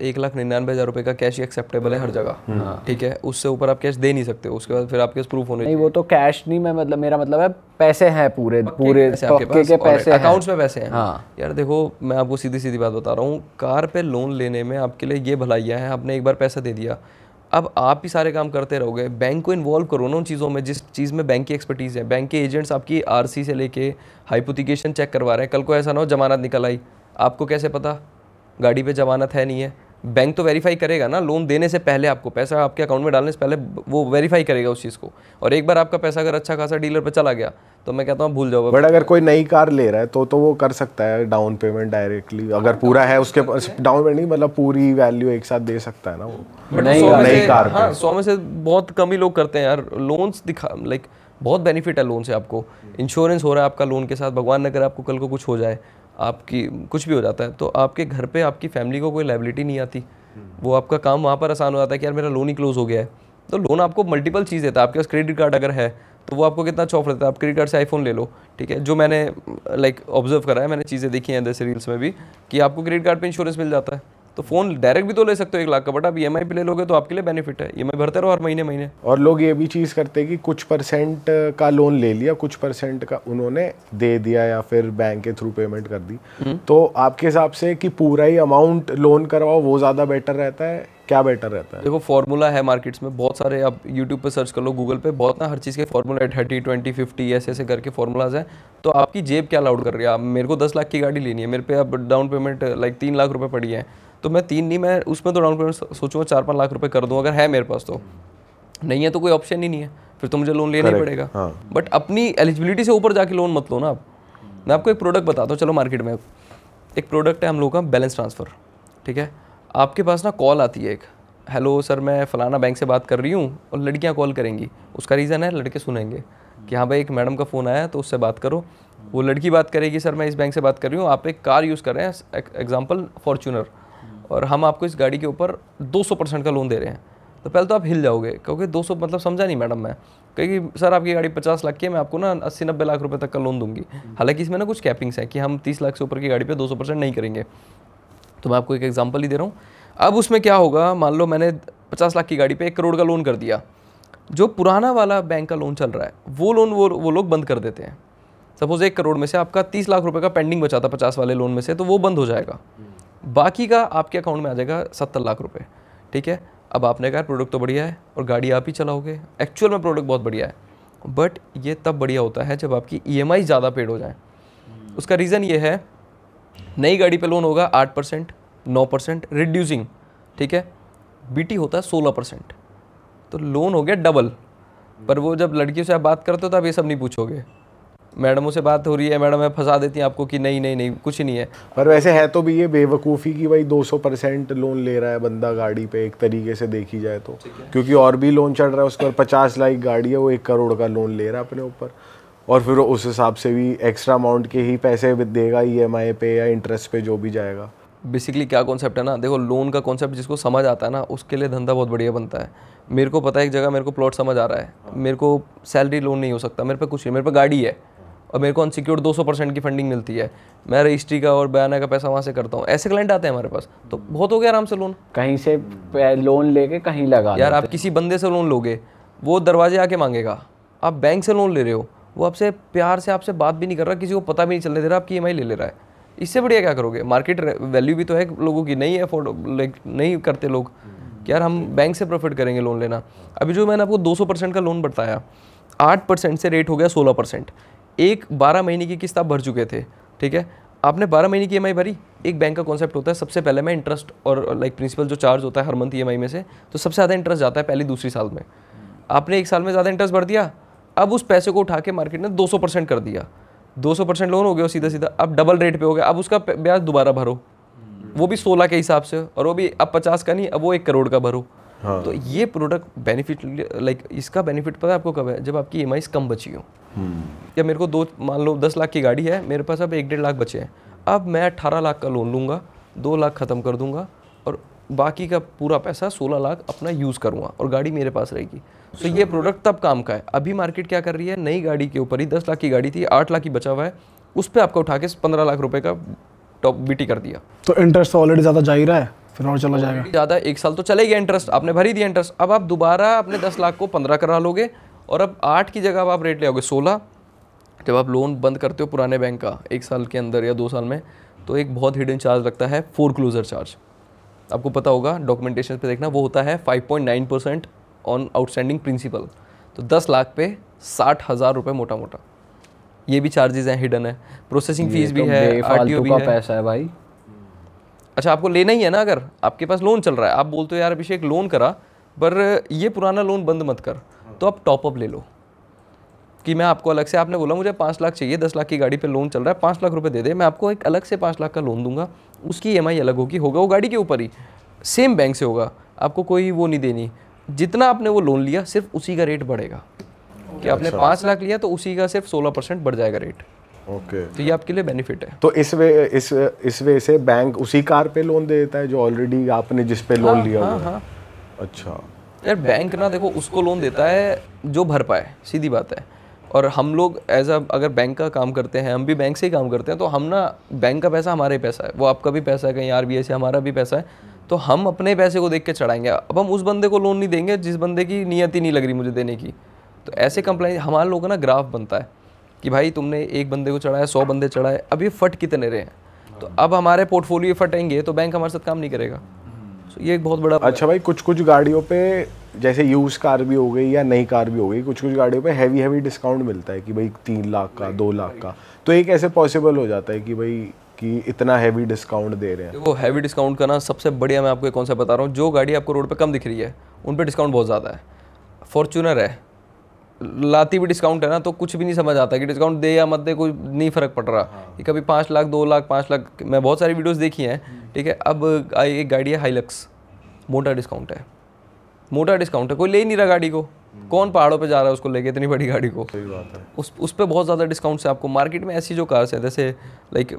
1,99,000 रुपये का कैश ही एक्सेप्टेबल है हर जगह, ठीक है, उससे ऊपर आप कैश दे नहीं सकते, उसके बाद फिर आपके पास प्रूफ होने नहीं, वो तो कैश नहीं, मैं मतलब मेरा मतलब है पैसे हैं पूरे पक्के के पैसे हैं, अकाउंट्स में पैसे हैं। हाँ यार देखो मैं आपको सीधी सीधी बात बता रहा हूँ, कार पे लोन लेने में आपके लिए ये भलाइयाँ हैं, आपने एक बार पैसा दे दिया, अब आप ही सारे काम करते रहोगे, बैंक को इन्वॉल्व करो ना उन चीज़ों में जिस चीज़ में बैंक की एक्सपर्टीज़ है। बैंक के एजेंट्स आपकी RC से लेके हाइपोथिकेशन चेक करवा रहे हैं, कल को ऐसा ना हो जमानत निकल आई, आपको कैसे पता गाड़ी पे जमानत है नहीं है? बैंक तो वेरीफाई करेगा ना, लोन देने से पहले आपको पैसा आपके अकाउंट में डालने से पहले वो वेरीफाई करेगा उस चीज़ को। और एक बार आपका पैसा अगर अच्छा खासा डीलर पे चला गया तो मैं कहता हूँ भूल जाओ। बट अगर कोई नई कार ले रहा है तो वो कर सकता है डाउन पेमेंट डायरेक्टली, अगर पूरा है उसके पास डाउन पेमेंट नहीं, मतलब पूरी वैल्यू एक साथ दे सकता है ना वो नई कार। हाँ 100 में से बहुत कम ही लोग करते हैं यार। लोन्स दिखा लाइक बहुत बेनिफिट है लोन से, आपको इंश्योरेंस हो रहा है आपका लोन के साथ, भगवान न करे आपको कल को कुछ हो जाए, आपकी कुछ भी हो जाता है तो आपके घर पे आपकी फैमिली को कोई लायबिलिटी नहीं आती, वो आपका काम वहाँ पर आसान हो जाता है कि यार मेरा लोन ही क्लोज हो गया है। तो लोन आपको मल्टीपल चीज़ देता है, आपके पास क्रेडिट कार्ड अगर है तो वो आपको कितना चौफ रहता है, आप क्रेडिट कार्ड से आईफोन ले लो, ठीक है, जो मैंने लाइक ऑब्जर्व करा है, मैंने चीज़ें देखी हैं जैसे रील्स में भी कि आपको क्रेडिट कार्ड पे इंश्योरेंस मिल जाता है, तो फ़ोन डायरेक्ट भी तो ले सकते हो 1 लाख का, बट आप EMI पे ले लोगे तो आपके लिए बेनिफिट है, EMI भरते रहो हर महीने। और लोग ये भी चीज़ करते हैं कि कुछ % का लोन ले लिया, कुछ % का उन्होंने दे दिया या फिर बैंक के थ्रू पेमेंट कर दी। तो आपके हिसाब से कि पूरा ही अमाउंट लोन करवाओ वो ज़्यादा बेटर रहता है, क्या बेटर रहता है? देखो फॉर्मूला है मार्केट्स में बहुत सारे, आप यूट्यूब पे सर्च कर लो, गूगल पे, बहुत ना हर चीज़ के फॉर्मूला 30, 20, 50 ऐसे करके फॉर्मूलाज हैं। तो आपकी जेब क्या अलाउड कर रही है? आप मेरे को 10 लाख की गाड़ी लेनी है, मेरे पे अब डाउन पेमेंट लाइक 3 लाख रुपए पड़ी है, तो मैं 3 नहीं, मैं उसमें तो डाउन पेमेंट सोचूंगा 4-5 लाख रुपए कर दूँ अगर है मेरे पास, तो नहीं है तो कोई ऑप्शन ही नहीं है, फिर तो मुझे लोन लेना ही पड़ेगा। बट अपनी एलिजिबिलिटी से ऊपर जाके लोन मत लो ना आप। मैं आपको एक प्रोडक्ट बताता हूँ, चलो मार्केट में एक प्रोडक्ट है हम लोगों का बैलेंस ट्रांसफ़र, ठीक है, आपके पास ना कॉल आती है एक, हेलो सर मैं फ़लाना बैंक से बात कर रही हूँ, और लड़कियाँ कॉल करेंगी, उसका रीज़न है लड़के सुनेंगे कि हाँ भाई एक मैडम का फ़ोन आया तो उससे बात करो, वो लड़की बात करेगी सर मैं इस बैंक से बात कर रही हूँ, आप एक कार यूज़ कर रहे हैं एग्जांपल फॉर्च्यूनर, और हम आपको इस गाड़ी के ऊपर 200% का लोन दे रहे हैं, तो पहले तो आप हिल जाओगे क्योंकि 200 मतलब समझा नहीं मैडम, मैं कहेगी सर आपकी गाड़ी 50 लाख की है, मैं आपको ना 80-90 लाख रुपए तक का लोन दूंगी। हालांकि इसमें ना कुछ कैपिंग्स है कि हम 30 लाख से ऊपर की गाड़ी पे 200% नहीं करेंगे। तो मैं आपको एक एग्जांपल ही दे रहा हूँ। अब उसमें क्या होगा, मान लो मैंने 50 लाख की गाड़ी पे 1 करोड़ का लोन कर दिया, जो पुराना वाला बैंक का लोन चल रहा है वो लोन वो लोग बंद कर देते हैं। सपोज 1 करोड़ में से आपका 30 लाख रुपए का पेंडिंग बचा था 50 वाले लोन में से, तो वो बंद हो जाएगा, बाकी का आपके अकाउंट में आ जाएगा 70 लाख रुपए, ठीक है। अब आपने कहा प्रोडक्ट तो बढ़िया है और गाड़ी आप ही चलाओगे, एक्चुअल में प्रोडक्ट बहुत बढ़िया है, बट ये तब बढ़िया होता है जब आपकी EMI ज़्यादा पेड हो जाए। उसका रीज़न ये है, नई गाड़ी पे लोन होगा 8%, 9% रिड्यूसिंग, ठीक है, BT होता है 16%, तो लोन हो गया डबल। पर वो जब लड़कियों से आप बात करते हो तो आप ये सब नहीं पूछोगे, मैडमों से बात हो रही है, मैडम है फंसा देती हैं आपको कि नहीं नहीं नहीं कुछ ही नहीं है। पर वैसे है तो भी ये बेवकूफ़ी कि भाई 200% लोन ले रहा है बंदा गाड़ी पे, एक तरीके से देखी जाए तो, क्योंकि और भी लोन चल रहा है उसके ऊपर, 50 लाख गाड़ी है वो 1 करोड़ का लोन ले रहा है अपने ऊपर, और फिर उस हिसाब से भी एक्स्ट्रा अमाउंट के ही पैसे देगा EMI पे या इंटरेस्ट पे जो भी जाएगा। बेसिकली क्या कॉन्सेप्ट है ना, देखो लोन का कॉन्सेप्ट जिसको समझ आता है ना उसके लिए धंधा बहुत बढ़िया बनता है। मेरे को पता है एक जगह मेरे को प्लॉट समझ आ रहा है, मेरे को सैलरी लोन नहीं हो सकता, मेरे पे कुछ नहीं, मेरे पे गाड़ी है और मेरे को अनसिक्योर्ड 200% की फंडिंग मिलती है, मैं रजिस्ट्री का और बयाना का पैसा वहाँ से करता हूँ, ऐसे क्लाइंट आते हैं हमारे पास, तो बहुत हो गया आराम से लोन। कहीं से लोन लेके कहीं लगा यार आप किसी बंदे से लोन लोगे, वो दरवाजे आके मांगेगा, आप बैंक से लोन ले रहे हो, वो आपसे प्यार से आपसे बात भी नहीं कर रहा, किसी को पता भी नहीं चलने दे रहा आपकी EMI ले ले रहा है, इससे बढ़िया क्या करोगे? मार्केट वैल्यू भी तो है लोगों की, नहीं अफोर्ड लाइक नहीं करते लोग कि यार हम बैंक से प्रॉफिट करेंगे लोन लेना। अभी जो मैंने आपको 200% का लोन बताया, 8% से रेट हो गया 16%, एक 12 महीने की किस्त आप भर चुके थे, ठीक है, आपने 12 महीने की EMI भरी। एक बैंक का कॉन्सेप्ट होता है, सबसे पहले मैं इंटरेस्ट और लाइक प्रिंसिपल जो चार्ज होता है हर मंथ EMI में से, तो सबसे ज़्यादा इंटरेस्ट जाता है पहली दूसरी साल में। आपने एक साल में ज़्यादा इंटरेस्ट भर दिया, अब उस पैसे को उठा के मार्केट ने 200% कर दिया, 200% लोन हो गया सीधा सीधा, अब डबल रेट पे हो गया, अब उसका ब्याज दोबारा भरो, वो भी 16 के हिसाब से, और वो भी अब 50 का नहीं, अब वो 1 करोड़ का भरो। हाँ। तो ये प्रोडक्ट बेनिफिट लाइक इसका बेनिफिट पता है आपको कब है? जब आपकी EMI कम बची हो। या मेरे को मान लो 10 लाख की गाड़ी है, मेरे पास अब 1-1.5 लाख बचे हैं, अब मैं 18 लाख का लोन लूँगा, 2 लाख ख़त्म कर दूंगा और बाकी का पूरा पैसा 16 लाख अपना यूज़ करूँगा और गाड़ी मेरे पास रहेगी। तो ये प्रोडक्ट तब काम का है। अभी मार्केट क्या कर रही है, नई गाड़ी के ऊपर ही 10 लाख की गाड़ी थी, 8 लाख की बचा हुआ है, उस पर आपका उठा के 15 लाख रुपए का टॉप BT कर दिया। तो इंटरेस्ट तो ऑलरेडी ज़्यादा जा ही रहा है, फिर और चला जाएगा ज़्यादा, 1 साल तो चले गया इंटरेस्ट, आपने भर ही दिया इंटरेस्ट, अब आप दोबारा अपने 10 लाख को 15 करा लोगे और अब 8 की जगह आप रेट ले आओगे 16। जब आप लोन बंद करते हो पुराने बैंक का 1 साल के अंदर या 2 साल में, तो एक बहुत हिडन चार्ज लगता है, फोरक्लोजर चार्ज। आपको पता होगा, डॉक्यूमेंटेशन पे देखना, वो होता है 5.9% ऑन आउटस्टैंडिंग प्रिंसिपल। तो 10 लाख पे 60,000 रुपये मोटा मोटा, ये भी चार्जेस हैं, हिडन है। प्रोसेसिंग फीस भी है, RTO भी है, पैसा है भाई। अच्छा आपको लेना ही है ना, अगर आपके पास लोन चल रहा है, आप बोलते हो यार अभिषेक लोन करा, पर ये पुराना लोन बंद मत कर, तो आप टॉपअप ले लो कि मैं आपको अलग से, आपने बोला मुझे 5 लाख चाहिए, 10 लाख की गाड़ी पे लोन चल रहा है, 5 लाख रुपए दे दे, मैं आपको एक अलग से 5 लाख का लोन दूंगा, उसकी EMI अलग होगी, होगा वो गाड़ी के ऊपर ही, सेम बैंक से होगा, आपको कोई वो नहीं देनी। जितना आपने वो लोन लिया सिर्फ उसी का रेट बढ़ेगा, कि आपने 5 लाख लिया तो उसी का सिर्फ 16% बढ़ जाएगा रेट। ओके। तो ये आपके लिए बेनिफिट है। तो इस वे से बैंक उसी कार पे लोन दे देता है जो ऑलरेडी आपने जिस पे लोन लिया हुआ है। अच्छा यार बैंक ना देखो उसको लोन देता है जो भर पाए, सीधी बात है। और हम लोग अगर बैंक का काम करते हैं, हम भी बैंक से ही काम करते हैं, तो हम ना बैंक का पैसा हमारा ही पैसा है, वो आपका भी पैसा है, कहीं RBI से हमारा भी पैसा है, तो हम अपने पैसे को देख के चढ़ाएंगे। अब हम उस बंदे को लोन नहीं देंगे जिस बंदे की नियत ही नहीं लग रही मुझे देने की। तो ऐसे कंप्लेंट हमारे लोगों का ना ग्राफ बनता है कि भाई तुमने एक बंदे को चढ़ाया, 100 बंदे चढ़ाए, अब ये फट कितने रहे हैं, तो अब हमारे पोर्टफोलियो फटेंगे तो बैंक हमारे साथ काम नहीं करेगा। तो ये एक बहुत बड़ा। अच्छा भाई, कुछ गाड़ियों पे जैसे यूज कार भी हो गई या नई कार भी हो गई, कुछ गाड़ियों पे हैवी डिस्काउंट मिलता है कि भाई 3 लाख का, 2 लाख का, तो एक ऐसे पॉसिबल हो जाता है कि भाई कि इतना हैवी डिस्काउंट दे रहे हैं। देखो हैवी डिस्काउंट का ना सबसे बढ़िया मैं आपको कौन सा बता रहा हूँ, जो गाड़ी आपको रोड पे कम दिख रही है उन पे डिस्काउंट बहुत ज़्यादा है। फॉर्च्यूनर है, लाती भी डिस्काउंट है ना, तो कुछ भी नहीं समझ आता कि डिस्काउंट दे या मत दे, कोई नहीं फ़र्क पड़ रहा कि कभी 5 लाख, 2 लाख, 5 लाख, मैं बहुत सारी वीडियोस देखी हैं, ठीक है। अब एक गाड़ी है हाइलक्स, मोटा डिस्काउंट है, मोटा डिस्काउंट है, कोई ले ही नहीं रहा गाड़ी को, कौन पहाड़ों पे जा रहा है उसको लेके, इतनी बड़ी गाड़ी को। सही बात है। उस पे बहुत ज़्यादा डिस्काउंट से आपको मार्केट में ऐसी जो कार्स है, जैसे लाइक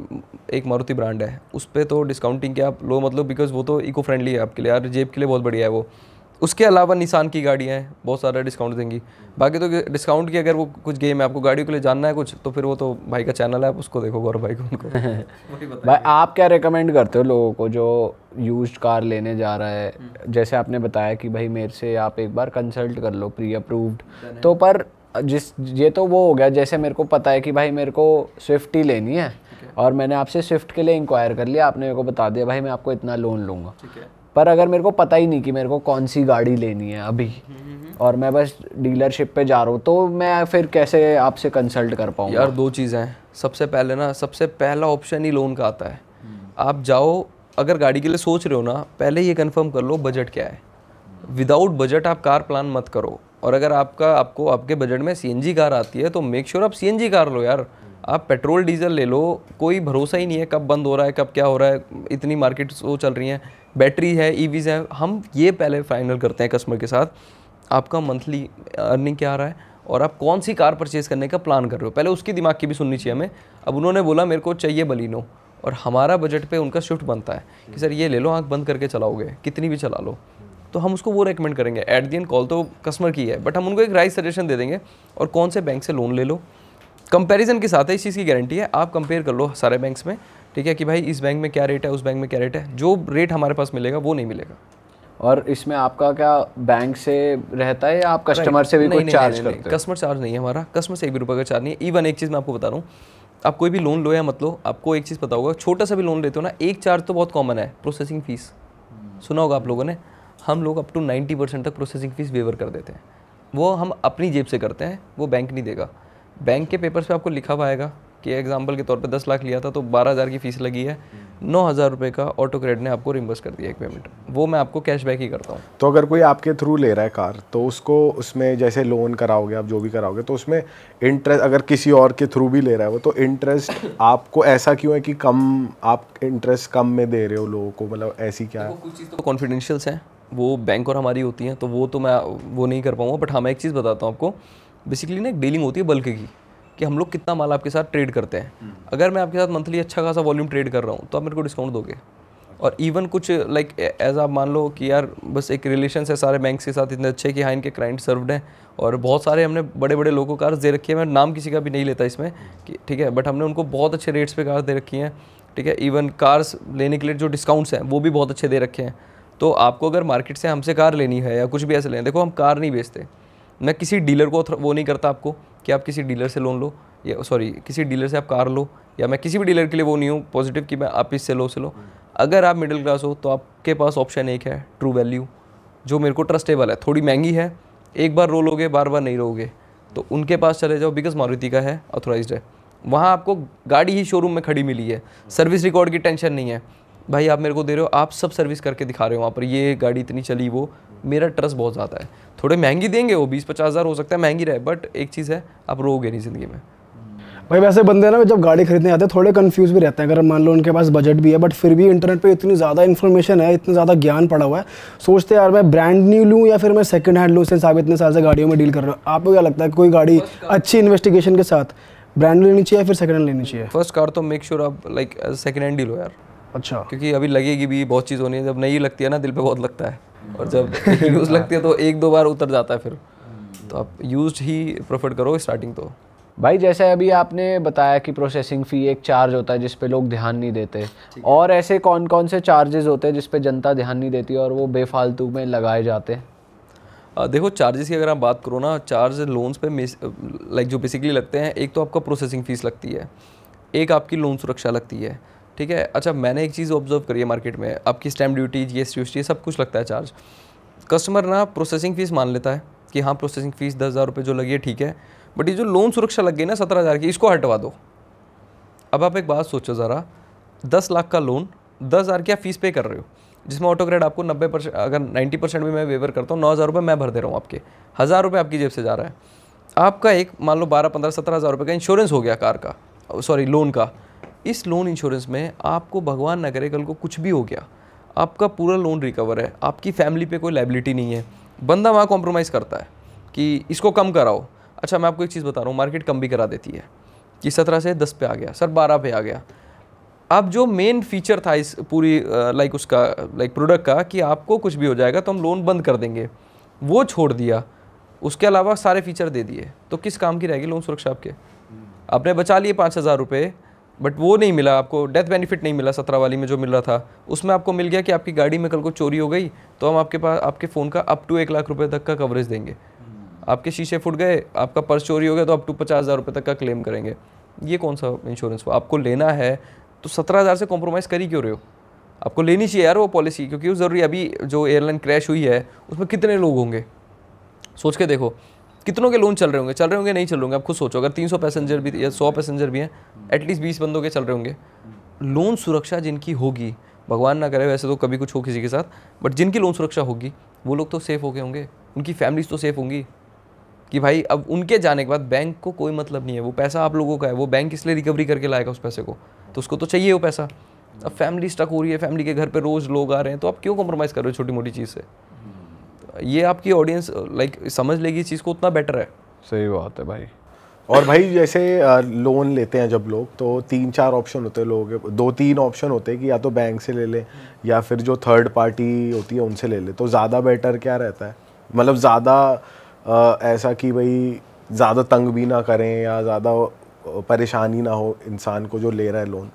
एक मारुति ब्रांड है, उस पर तो डिस्काउंटिंग के आप लो, मतलब बिकॉज वो तो इको फ्रेंडली है आपके लिए यार, जेब के लिए बहुत बढ़िया है वो। उसके अलावा निसान की गाड़ियाँ हैं, बहुत सारा डिस्काउंट देंगी। बाकी तो डिस्काउंट की अगर वो कुछ गेम है, आपको गाड़ियों के लिए जानना है कुछ, तो फिर वो तो भाई का चैनल है, आप उसको देखो, गौरव भाई को, उनको भाई आप क्या रेकमेंड करते हो लोगों को जो यूज्ड कार लेने जा रहा है? जैसे आपने बताया कि भाई मेरे से आप एक बार कंसल्ट कर लो, प्री अप्रूव्ड, तो पर ये तो वो हो गया, जैसे मेरे को पता है कि भाई मेरे को स्विफ्ट ही लेनी है और मैंने आपसे स्विफ्ट के लिए इंक्वायर कर लिया, आपने मेरे को बता दिया भाई मैं आपको इतना लोन लूँगा, पर अगर मेरे को पता ही नहीं कि मेरे को कौन सी गाड़ी लेनी है अभी, और मैं बस डीलरशिप पे जा रहा हूँ, तो मैं फिर कैसे आपसे कंसल्ट कर पाऊँगा? यार 2 चीज़ें हैं। सबसे पहले ना, सबसे पहला ऑप्शन ही लोन का आता है। आप जाओ, अगर गाड़ी के लिए सोच रहे हो ना, पहले ये कंफर्म कर लो बजट क्या है। विदाउट बजट आप कार प्लान मत करो। और अगर आपको आपके बजट में सीएनजी कार आती है तो मेक श्योर आप सीएनजी कार लो यार। आप पेट्रोल डीजल ले लो, कोई भरोसा ही नहीं है कब बंद हो रहा है, कब क्या हो रहा है। इतनी मार्केट वो चल रही है, बैटरी है, ईवीज़ है। हम ये पहले फाइनल करते हैं कस्टमर के साथ, आपका मंथली अर्निंग क्या आ रहा है और आप कौन सी कार परचेज़ करने का प्लान कर रहे हो। पहले उसकी दिमाग की भी सुननी चाहिए हमें। अब उन्होंने बोला मेरे को चाहिए बलिनो, और हमारा बजट पे उनका शिफ्ट बनता है कि सर ये ले लो, आँख बंद करके चलाओगे, कितनी भी चला लो, तो हम उसको वो रेकमेंड करेंगे। एट दी एंड कॉल तो कस्टमर की है, बट हम उनको एक राइट सजेशन दे देंगे। और कौन से बैंक से लोन ले लो, कंपैरिजन के साथ है, इस चीज़ की गारंटी है। आप कंपेयर कर लो सारे बैंक्स में, ठीक है, कि भाई इस बैंक में क्या रेट है, उस बैंक में क्या रेट है। जो रेट हमारे पास मिलेगा वो नहीं मिलेगा। और इसमें आपका क्या बैंक से रहता है या आप कस्टमर से भी कुछ चार्ज करते हो? कस्टमर चार्ज नहीं है हमारा, कस्टमर से 1 भी रुपये का चार्ज नहीं है। इवन एक चीज़ मैं आपको बता रहा हूँ, आप कोई भी लोन लो या मत लो, आपको एक चीज़ पता होगा, छोटा सा भी लोन लेते हो ना, एक चार्ज तो बहुत कॉमन है, प्रोसेसिंग फ़ीस। सुना होगा आप लोगों ने। हम लोग अप टू 90% तक प्रोसेसिंग फ़ीस वेवर कर देते हैं। वो हम अपनी जेब से करते हैं, वो बैंक नहीं देगा। बैंक के पेपर्स पे आपको लिखा हुआ आएगा कि एग्जांपल के तौर पे 10 लाख लिया था तो 12,000 की फ़ीस लगी है, 9,000 रुपये का ऑटो क्रेडिट ने आपको रिम्बर्स कर दिया एक पेमेंट। वो मैं आपको कैशबैक ही करता हूँ। तो अगर कोई आपके थ्रू ले रहा है कार, तो उसको उसमें जैसे लोन कराओगे आप, जो भी कराओगे, तो उसमें इंटरेस्ट, अगर किसी और के थ्रू भी ले रहा है वो, तो इंटरेस्ट आपको ऐसा क्यों है कि कम, आप इंटरेस्ट कम में दे रहे हो लोगों को, मतलब ऐसी क्या है? कुछ चीज़ तो कॉन्फिडेंशियल्स हैं, वो बैंक और हमारी होती हैं, तो वो तो मैं वो नहीं कर पाऊँगा। बट हाँ, मैं एक चीज़ बताता हूँ आपको। बेसिकली ना एक डीलिंग होती है बल्क की, कि हम लोग कितना माल आपके साथ ट्रेड करते हैं। अगर मैं आपके साथ मंथली अच्छा खासा वॉल्यूम ट्रेड कर रहा हूँ तो आप मेरे को डिस्काउंट दोगे। और इवन कुछ लाइक एज आप मान लो कि यार बस एक रिलेशन है सारे बैंक्स के साथ इतने अच्छे कि हाँ इनके क्लाइंट सर्व्ड हैं, और बहुत सारे हमने बड़े बड़े लोगों को कार्स दे रखी है। मैं नाम किसी का भी नहीं लेता इसमें कि ठीक है, बट हमने उनको बहुत अच्छे रेट्स पे कार्स दे रखी हैं, ठीक है। इवन कार्स लेने के लिए जो डिस्काउंट्स हैं वो भी बहुत अच्छे दे रखे हैं। तो आपको अगर मार्केट से हमसे कार लेनी है या कुछ भी ऐसे लेना, देखो हम कार नहीं बेचते, मैं किसी डीलर को वो नहीं करता आपको कि आप किसी डीलर से लोन लो, या सॉरी किसी डीलर से आप कार लो, या मैं किसी भी डीलर के लिए वो नहीं हूँ पॉजिटिव कि मैं आप इससे लो से लो। अगर आप मिडिल क्लास हो तो आपके पास ऑप्शन एक है, ट्रू वैल्यू, जो मेरे को ट्रस्टेबल है, थोड़ी महंगी है, एक बार रो लोगे बार बार नहीं रोगे, तो उनके पास चले जाओ। बिकॉज मारुति का है, ऑथोराइज्ड है, वहाँ आपको गाड़ी ही शोरूम में खड़ी मिली है, सर्विस रिकॉर्ड की टेंशन नहीं है। भाई आप मेरे को दे रहे हो, आप सब सर्विस करके दिखा रहे हो वहाँ पर, ये गाड़ी इतनी चली, वो मेरा ट्रस्ट बहुत ज़्यादा है। थोड़े महंगी देंगे वो 20-50 हज़ार हो सकता है महंगी रहे, बट एक चीज़ है, आप रोगे नहीं ज़िंदगी में। भाई वैसे बंदे ना जब गाड़ी खरीदने आते हैं थोड़े कंफ्यूज भी रहते हैं। अगर मान लो उनके पास बजट भी है, बट फिर भी इंटरनेट पे इतनी ज़्यादा इन्फॉर्मेशन है, इतना ज़्यादा ज्ञान पड़ा हुआ है, सोचते हैं यार मैं ब्रांड न्यू लूँ या फिर मैं सेकंड हैंड लूँ, सिंस आप इतने साल से गाड़ियों में डील कर रहे हो। आपको क्या लगता है कोई गाड़ी अच्छी इन्वेस्टिगेशन के साथ ब्रांड लेनी चाहिए या फिर सेकंड हैंड लेनी चाहिए? फर्स्ट कार तो मेक श्योर आप लाइक सेकंड हैंड ही लो यार। अच्छा। क्योंकि अभी लगेगी भी बहुत चीज़ होनी है, जब नई लगती है ना दिल पे बहुत लगता है, और जब यूज़ लगती है तो 1-2 बार उतर जाता है फिर। तो आप यूज्ड ही प्रेफर करो स्टार्टिंग तो। भाई जैसे अभी आपने बताया कि प्रोसेसिंग फ़ी एक चार्ज होता है जिस पे लोग ध्यान नहीं देते, और ऐसे कौन कौन से चार्जेस होते हैं जिस पे जनता ध्यान नहीं देती और वो बेफालतू में लगाए जाते हैं? देखो चार्जेस की अगर आप बात करो ना, चार्ज लोन्स पे लाइक जो बेसिकली लगते हैं, एक तो आपका प्रोसेसिंग फ़ीस लगती है, एक आपकी लोन सुरक्षा लगती है, ठीक है। अच्छा मैंने एक चीज़ ऑब्जर्व करी है मार्केट में, आपकी स्टैम्प ड्यूटी, GST सब कुछ लगता है चार्ज। कस्टमर ना प्रोसेसिंग फ़ीस मान लेता है कि हाँ प्रोसेसिंग फ़ीस 10,000 रुपये जो लगी है ठीक है, बट ये जो लोन सुरक्षा लग गई ना 17,000 की, इसको हटवा दो। अब आप एक बात सोचो ज़रा, 10 लाख का लोन 10,000 की आप फीस पे कर रहे हो, जिसमें ऑटो क्रेडिट आपको 90%, अगर 90% भी मैं वेवर करता हूँ, 9,000 रुपये मैं भर दे रहा हूँ, आपके 1,000 रुपये आपकी जेब से जा रहा है। आपका एक मान लो 12-15-17,000 रुपये का इंश्योरेंस हो गया कार का, सॉरी लोन का। इस लोन इंश्योरेंस में आपको भगवान ना करे कल को कुछ भी हो गया, आपका पूरा लोन रिकवर है, आपकी फैमिली पे कोई लायबिलिटी नहीं है। बंदा वहाँ कॉम्प्रोमाइज़ करता है कि इसको कम कराओ। अच्छा मैं आपको एक चीज़ बता रहा हूँ, मार्केट कम भी करा देती है कि 17 से 10 पे आ गया, सर 12 पे आ गया। अब जो मेन फीचर था इस पूरी लाइक उसका लाइक प्रोडक्ट का कि आपको कुछ भी हो जाएगा तो हम लोन बंद कर देंगे, वो छोड़ दिया, उसके अलावा सारे फीचर दे दिए, तो किस काम की रहेगी लोन सुरक्षा आपके? आपने बचा लिए 5,000 रुपये, बट वो नहीं मिला आपको, डेथ बेनिफिट नहीं मिला 17 वाली में जो मिल रहा था। उसमें आपको मिल गया कि आपकी गाड़ी में कल को चोरी हो गई तो हम आपके पास आपके फ़ोन का अप टू 1 लाख रुपये तक का कवरेज देंगे। आपके शीशे फूट गए, आपका पर्स चोरी हो गया तो अप टू 50,000 रुपये तक का क्लेम करेंगे। ये कौन सा इंश्योरेंस हुआ? आपको लेना है तो 17,000 से कॉम्प्रोमाइज़ कर ही क्यों रहे हो? आपको लेनी चाहिए यार वो पॉलिसी, क्योंकि वो ज़रूरी। अभी जो एयरलाइन क्रैश हुई है उसमें कितने लोग होंगे, सोच के देखो, कितनों के लोन चल रहे होंगे नहीं चल रहे होंगे। आप खुद सोचो, अगर 300 पैसेंजर भी या 100 पैसेंजर भी हैं, एटलीस्ट 20 बंदों के चल रहे होंगे। लोन सुरक्षा जिनकी होगी, भगवान ना करे वैसे तो कभी कुछ हो किसी के साथ, बट जिनकी लोन सुरक्षा होगी वो लोग तो सेफ हो गए होंगे, उनकी फैमिलीज तो सेफ होंगी कि भाई अब उनके जाने के बाद बैंक को कोई मतलब नहीं है, वो पैसा आप लोगों का है, वो बैंक इसलिए रिकवरी करके लाएगा उस पैसे को, तो उसको तो चाहिए वो पैसा। अब फैमिली स्टक हो रही है, फैमिली के घर पे रोज़ लोग आ रहे हैं, तो आप क्यों कॉम्प्रोमाइज़ कर रहे हो छोटी मोटी चीज़ से? ये आपकी ऑडियंस लाइक समझ लेगी इस चीज़ को, उतना बेटर है। सही बात है भाई। और भाई जैसे लोन लेते हैं जब लोग, तो 3-4 ऑप्शन होते हैं लोगों के, 2-3 ऑप्शन होते हैं कि या तो बैंक से ले ले या फिर जो थर्ड पार्टी होती है उनसे ले ले। तो ज़्यादा बेटर क्या रहता है, मतलब ज़्यादा ऐसा कि भाई ज़्यादा तंग भी ना करें या ज़्यादा परेशानी ना हो इंसान को जो ले रहा है लोन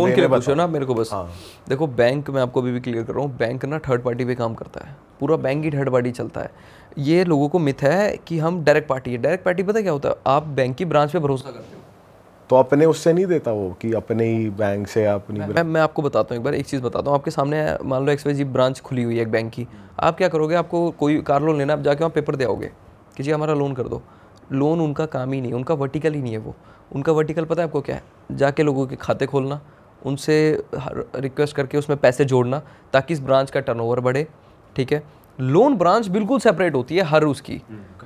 के लिए पूछो ना मेरे को बस। हाँ। देखो बैंक, मैं आपको अभी भी क्लियर कर रहा हूँ, बैंक ना थर्ड पार्टी पे काम करता है, पूरा बैंक ही थर्ड पार्टी चलता है। ये लोगों को मिथ है कि हम डायरेक्ट पार्टी है। डायरेक्ट पार्टी पता क्या होता है, आप बैंक की ब्रांच पे भरोसा करते हो, तो अपने उससे नहीं देता वो कि अपने ही बैंक से अपनी। मैं आपको बताता हूँ, एक बार एक चीज़ बताता हूँ। आपके सामने मान लो XYZ ब्रांच खुली हुई है एक बैंक की, आप क्या करोगे, आपको कोई कार लोन लेना, आप जाके वहाँ पेपर दे आओगे कि जी हमारा लोन कर दो। लोन उनका काम ही नहीं, उनका वर्टिकल ही नहीं है वो। उनका वर्टिकल पता है आपको क्या है, जाके लोगों के खाते खोलना, उनसे रिक्वेस्ट करके उसमें पैसे जोड़ना ताकि इस ब्रांच का टर्नओवर बढ़े, ठीक है। लोन ब्रांच बिल्कुल सेपरेट होती है हर उसकी,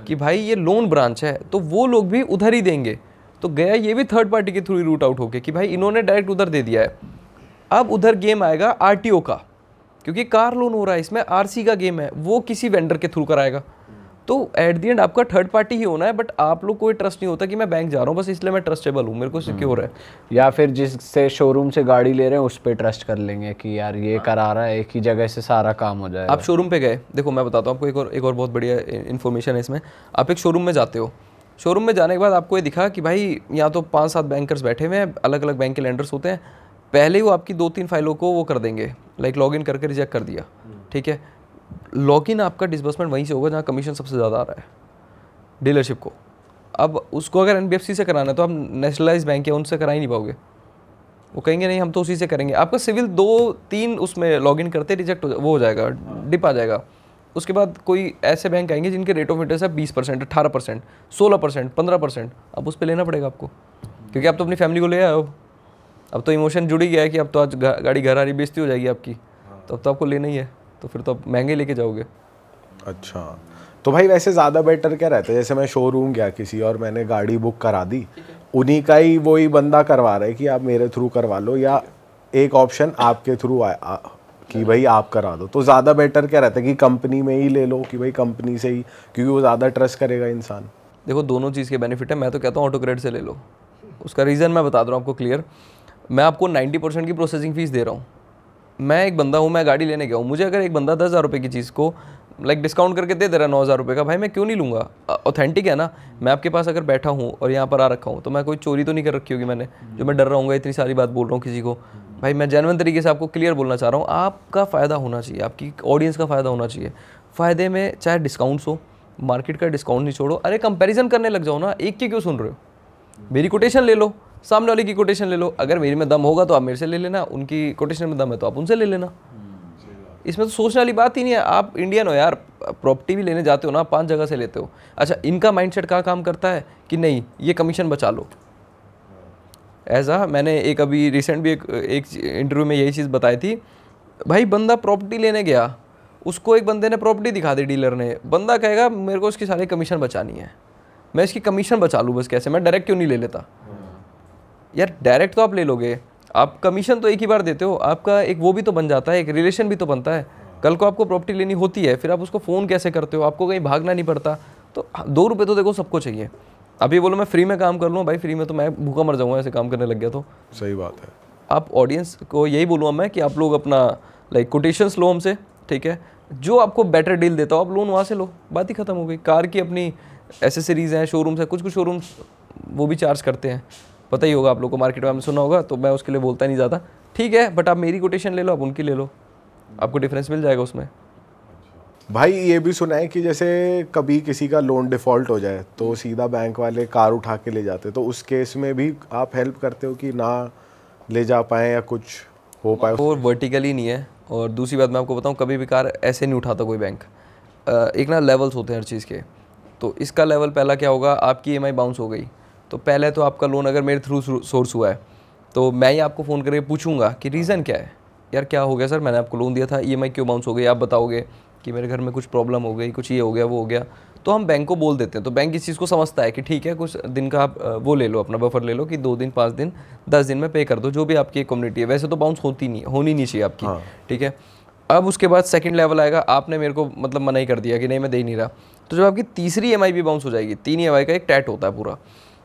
कि भाई ये लोन ब्रांच है तो वो लोग भी उधर ही देंगे। तो गया ये भी थर्ड पार्टी के थ्रू रूट आउट होके कि भाई इन्होंने डायरेक्ट उधर दे दिया है। अब उधर गेम आएगा RTO का, क्योंकि कार लोन हो रहा है, इसमें RC का गेम है, वो किसी वेंडर के थ्रू कराएगा। तो एट दी एंड आपका थर्ड पार्टी ही होना है, बट आप लोग कोई ट्रस्ट नहीं होता कि मैं बैंक जा रहा हूँ बस इसलिए मैं ट्रस्टेबल हूँ, मेरे को सिक्योर है। या फिर जिससे शोरूम से गाड़ी ले रहे हैं उस पर ट्रस्ट कर लेंगे कि यार ये करा रहा है, एक ही जगह से सारा काम हो जाएगा। आप शोरूम पे गए, देखो मैं बताता हूँ आपको एक और बहुत बढ़िया इन्फॉर्मेशन है इसमें। आप एक शोरूम में जाते हो, शोरूम में जाने के बाद आपको ये दिखा कि भाई यहाँ तो 5-7 बैंकर्स बैठे हुए हैं, अलग अलग बैंक के लेंडर्स होते हैं। पहले ही वो आपकी 2-3 फाइलों को वो कर देंगे, लाइक लॉगिन करके रिजेक्ट कर दिया, ठीक है। लॉगिन आपका डिसबर्समेंट वहीं से होगा जहाँ कमीशन सबसे ज़्यादा आ रहा है डीलरशिप को। अब उसको अगर NBFC से कराना है तो आप नेशनलाइज बैंक है उनसे करा ही नहीं पाओगे, वो कहेंगे नहीं हम तो उसी से करेंगे। आपका सिविल 2-3 उसमें लॉगिन करते रिजेक्ट वो हो जाएगा, डिप आ जाएगा। उसके बाद कोई ऐसे बैंक आएंगे जिनके रेट ऑफ इंटरेस्ट है 20%, 18%, 16%, 15%। अब उस पर लेना पड़ेगा आपको, क्योंकि आप तो अपनी फैमिली को ले आए हो। अब तो इमोशन जुड़ ही गया है कि अब तो आज गाड़ी घर आ रही बेइज्जती हो जाएगी आपकी, तो अब तो आपको लेना ही है, तो फिर तो आप महंगे लेके जाओगे। अच्छा, तो भाई वैसे ज़्यादा बेटर क्या रहता है, जैसे मैं शोरूम गया किसी और मैंने गाड़ी बुक करा दी, उन्हीं का ही वही बंदा करवा रहा है कि आप मेरे थ्रू करवा लो, या एक ऑप्शन आपके थ्रू कि भाई आप करा दो, तो ज़्यादा बेटर क्या रहता है कि कंपनी में ही ले लो कि भाई कंपनी से ही, क्योंकि वो ज़्यादा ट्रस्ट करेगा इंसान। देखो दोनों चीज़ के बेनिफिट है। मैं तो कहता हूँ ऑटो क्रेडिट से ले लो। उसका रीज़न मैं बता रहा हूँ आपको क्लियर। मैं आपको 90% की प्रोसेसिंग फ़ीस दे रहा हूँ। मैं एक बंदा हूँ, मैं गाड़ी लेने गया हूँ, मुझे अगर एक बंदा 10,000 रुपये की चीज़ को लाइक डिस्काउंट करके दे रहा है 9,000 रुपये का, भाई मैं क्यों नहीं लूँगा? ऑथेंटिक है ना। मैं आपके पास अगर बैठा हूँ और यहाँ पर आ रखा हूँ तो मैं कोई चोरी तो नहीं कर रखी होगी मैंने, जो मैं डर रहा हूँ इतनी सारी बात बोल रहा हूँ किसी को। भाई मैं जेन्युइन तरीके से आपको क्लियर बोलना चाह रहा हूँ, आपका फ़ायदा होना चाहिए, आपकी ऑडियंस का फ़ायदा होना चाहिए। फ़ायदे में चाहे डिस्काउंट्स हो, मार्केट का डिस्काउंट नहीं छोड़ो, अरे कंपैरिजन करने लग जाओ ना। एक की क्यों सुन रहे हो? मेरी कोटेशन ले लो, सामने वाले की कोटेशन ले लो। अगर मेरे में दम होगा तो आप मेरे से ले लेना, उनकी कोटेशन में दम है तो आप उनसे ले लेना। इसमें तो सोचने वाली बात ही नहीं है। आप इंडियन हो यार, प्रॉपर्टी भी लेने जाते हो ना 5 जगह से लेते हो। अच्छा, इनका माइंडसेट क्या काम करता है कि नहीं ये कमीशन बचा लो। ऐसा मैंने एक अभी रिसेंट भी एक इंटरव्यू में यही चीज़ बताई थी। भाई बंदा प्रॉपर्टी लेने गया, उसको एक बंदे ने प्रॉपर्टी दिखा दी डीलर ने, बंदा कहेगा मेरे को उसकी सारी कमीशन बचानी है, मैं इसकी कमीशन बचा लूँ बस, कैसे, मैं डायरेक्ट क्यों नहीं ले लेता? यार डायरेक्ट तो आप ले लोगे, आप कमीशन तो एक ही बार देते हो, आपका एक वो भी तो बन जाता है, एक रिलेशन भी तो बनता है। कल को आपको प्रॉपर्टी लेनी होती है, फिर आप उसको फ़ोन कैसे करते हो, आपको कहीं भागना नहीं पड़ता। तो 2 रुपये तो देखो सबको चाहिए। अभी बोलो मैं फ्री में काम कर लूँ, भाई फ्री में तो मैं भूखा मर जाऊँगा ऐसे काम करने लग गया तो। सही बात है। आप ऑडियंस को यही बोलूँगा मैं कि आप लोग अपना लाइक कोटेशंस लो हमसे, ठीक है। जो आपको बेटर डील देता हो आप लोन वहाँ से लो, बात ही खत्म हो गई। कार की अपनी एसेसरीज़ हैं, शोरूम्स हैं, कुछ शोरूम्स वो भी चार्ज करते हैं, पता ही होगा आप लोग को, मार्केट में आपने सुना होगा, तो मैं उसके लिए बोलता नहीं ज़्यादा, ठीक है। बट आप मेरी कोटेशन ले लो, आप उनकी ले लो, आपको डिफरेंस मिल जाएगा उसमें। भाई ये भी सुना है कि जैसे कभी किसी का लोन डिफ़ॉल्ट हो जाए तो सीधा बैंक वाले कार उठा के ले जाते, तो उस केस में भी आप हेल्प करते हो कि ना ले जा पाएँ या कुछ हो पाए। वो वर्टिकली नहीं है। और दूसरी बात मैं आपको बताऊं, कभी भी कार ऐसे नहीं उठाता कोई बैंक। एक ना लेवल्स होते हैं हर चीज़ के। तो इसका लेवल पहला क्या होगा, आपकी EMI बाउंस हो गई तो पहले तो आपका लोन अगर मेरे थ्रू सोर्स हुआ है तो मैं ही आपको फ़ोन करके पूछूंगा कि रीज़न क्या है, यार क्या हो गया सर, मैंने आपको लोन दिया था, EMI क्यों बाउंस हो गई, आप बताओगे कि मेरे घर में कुछ प्रॉब्लम हो गई, कुछ ये हो गया वो हो गया। तो हम बैंक को बोल देते हैं, तो बैंक इस चीज़ को समझता है कि ठीक है कुछ दिन का आप वो ले लो, अपना बफर ले लो कि 2 दिन 5 दिन 10 दिन में पे कर दो, जो भी आपकी कम्युनिटी है। वैसे तो बाउंस होनी नहीं चाहिए आपकी, ठीक है। अब उसके बाद सेकंड लेवल आएगा, आपने मेरे को मतलब मना ही कर दिया कि नहीं मैं दे ही नहीं रहा, तो जब आपकी तीसरी EMI भी बाउंस हो जाएगी, 3 EMI का एक टैट होता है पूरा,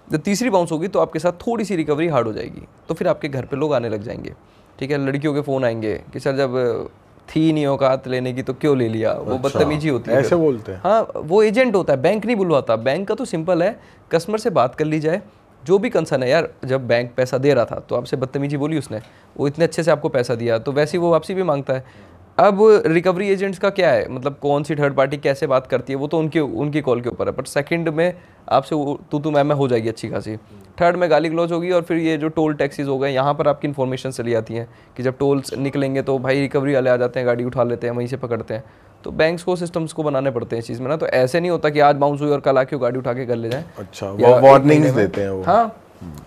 जब तीसरी बाउंस होगी तो आपके साथ थोड़ी सी रिकवरी हार्ड हो जाएगी। तो फिर आपके घर पे लोग आने लग जाएंगे, ठीक है। लड़कियों के फ़ोन आएंगे कि सर जब थी नहीं औकात लेने की तो क्यों ले लिया, वो बदतमीजी होती है, ऐसे बोलते हैं। हाँ, वो एजेंट होता है, बैंक नहीं बुलवाता। बैंक का तो सिंपल है, कस्टमर से बात कर ली जाए, जो भी कंसर्न है। यार जब बैंक पैसा दे रहा था तो आपसे बदतमीजी बोली उसने, वो इतने अच्छे से आपको पैसा दिया तो वैसे ही वो वापसी भी मांगता है। अब रिकवरी एजेंट्स का क्या है, मतलब कौन सी थर्ड पार्टी कैसे बात करती है वो तो उनकी कॉल के ऊपर है। बट सेकंड में आपसे तू मैं हो जाएगी अच्छी खासी, थर्ड में गाली गलौज होगी, और फिर ये जो टोल टैक्सीज हो गए यहाँ पर आपकी इन्फॉर्मेशन चली आती है कि जब टोल्स निकलेंगे तो भाई रिकवरी वाले आ जाते हैं, गाड़ी उठा लेते हैं, वहीं से पकड़ते हैं। तो बैंक्स को सिस्टम्स को बनाने पड़ते हैं इस चीज़ में ना। तो ऐसे नहीं होता कि आज बाउंस हुई और कल आके गाड़ी उठा के कर ले जाए। अच्छा, वार्निंग्स देते हैं वो। हाँ,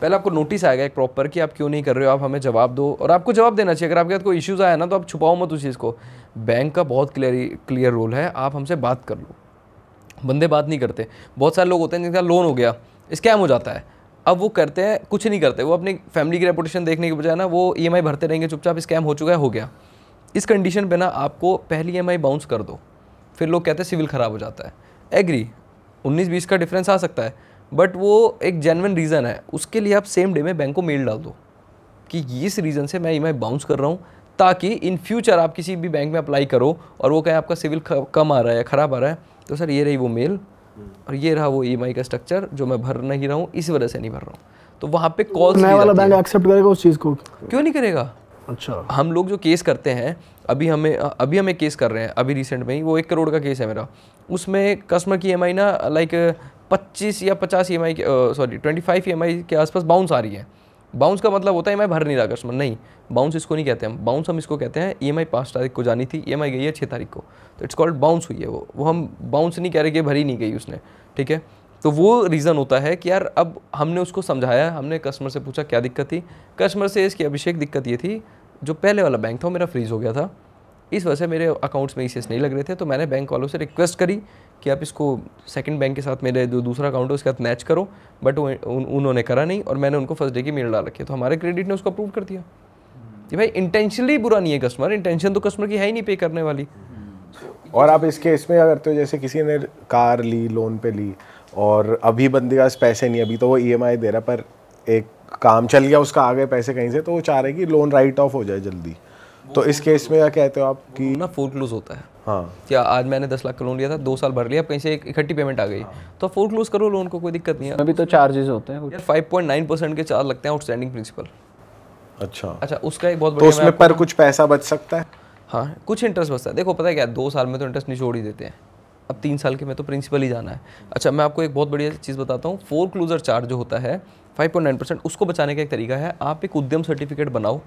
पहले आपको नोटिस आएगा एक प्रॉपर कि आप क्यों नहीं कर रहे हो, आप हमें जवाब दो। और आपको जवाब देना चाहिए, अगर आपके साथ कोई इश्यूज आया ना तो आप छुपाओ मत उस चीज़ को। बैंक का बहुत क्लियर रोल है, आप हमसे बात कर लो। बंदे बात नहीं करते। बहुत सारे लोग होते हैं जिनका लोन हो गया, स्कैम हो जाता है, अब वो करते हैं कुछ नहीं करते, वो अपनी फैमिली की रेपुटेशन देखने के बजाय ना वो EMI भरते रहेंगे चुपचाप, स्कैम हो चुका है हो गया। इस कंडीशन पे ना आपको पहली EMI बाउंस कर दो, फिर लोग कहते हैं सिविल ख़राब हो जाता है। एग्री, 19-20 का डिफरेंस आ सकता है, बट वो एक जेन्युइन रीज़न है, उसके लिए आप सेम डे में बैंक को मेल डाल दो कि इस रीज़न से मैं EMI बाउंस कर रहा हूँ, ताकि इन फ्यूचर आप किसी भी बैंक में अप्लाई करो और वो कहे आपका सिविल कम आ रहा है या ख़राब आ रहा है, तो सर ये रही वो मेल और ये रहा वो EMI का स्ट्रक्चर जो मैं भर नहीं रहा हूँ, इस वजह से नहीं भर रहा हूँ। तो वहाँ पे कॉल नया वाला बैंक एक्सेप्ट करेगा उस चीज़ को? क्यों नहीं करेगा। अच्छा, हम लोग जो केस करते हैं, अभी हमें केस कर रहे हैं, अभी रिसेंट में ही वो 1 करोड़ का केस है मेरा। उसमें कस्टमर की EMI ना लाइक 25 या 50 EMI 25 EMI के आसपास बाउंस आ रही है। बाउंस का मतलब होता है EMI भर नहीं रहा कस्टमर, नहीं, बाउंस इसको नहीं कहते हम। बाउंस हम इसको कहते हैं EMI 5 तारीख को जानी थी, EMI गई है 6 तारीख को, तो इट्स कॉल्ड बाउंस हुई है। वो हम बाउंस नहीं कह रहे कि भरी नहीं गई उसने, ठीक है। तो वो रीज़न होता है कि यार अब हमने उसको समझाया, हमने कस्टमर से पूछा क्या दिक्कत थी, कस्टमर से इसकी अभिषेक दिक्कत ये थी, जो पहले वाला बैंक था वो मेरा फ्रीज़ हो गया था, इस वजह से मेरे अकाउंट्स में ECS नहीं लग रहे थे। तो मैंने बैंक वालों से रिक्वेस्ट करी कि आप इसको सेकंड बैंक के साथ, मेरे जो दूसरा अकाउंट है उसके साथ मैच करो, बट उन्होंने करा नहीं और मैंने उनको फर्स्ट डे की मेल डाल रखी है। तो हमारे क्रेडिट ने उसको अप्रूव कर दिया कि भाई इंटेंशनली बुरा नहीं है कस्टमर, इंटेंशन तो कस्टमर की है ही नहीं पे करने वाली। और आप इस केस में अगर तो जैसे किसी ने कार ली, लोन पे ली और अभी बंदे के पास पैसे नहीं, अभी तो वो EMI दे रहा, पर एक काम चल गया उसका, आ गए पैसे कहीं से, तो वो चाह रहे कि लोन राइट ऑफ हो जाए जल्दी, तो इस केस में क्या कहते हो आप कि ना फोरक्लोज होता है। हाँ, क्या आज मैंने 10 लाख का लोन लिया था, 2 साल भर लिया, अब कहीं से एक इकट्ठी पेमेंट आ गई, तो फोरक्लोज करो लोन को, कोई दिक्कत नहीं है। अभी तो चार्जेस होते हैं कुछ। यार 5.9% के चार्ज लगते हैं आउटस्टैंडिंग प्रिंसिपल। अच्छा, उसका एक बहुत तो बढ़िया, उसमें पर कुछ पैसा बच सकता है? हाँ, कुछ इंटरेस्ट बचता है। देखो पता है क्या, 2 साल में तो इंटरेस्ट निचोड़ ही देते हैं, अब 3 साल के में तो प्रिंसिपल ही जाना है। अच्छा, मैं आपको एक बहुत बढ़िया चीज़ बताता हूँ, फोरक्लोजर चार्ज जो होता है 5.9%, उसको बचाने का एक तरीका है, आप एक उद्यम सर्टिफिकेट बनाओ,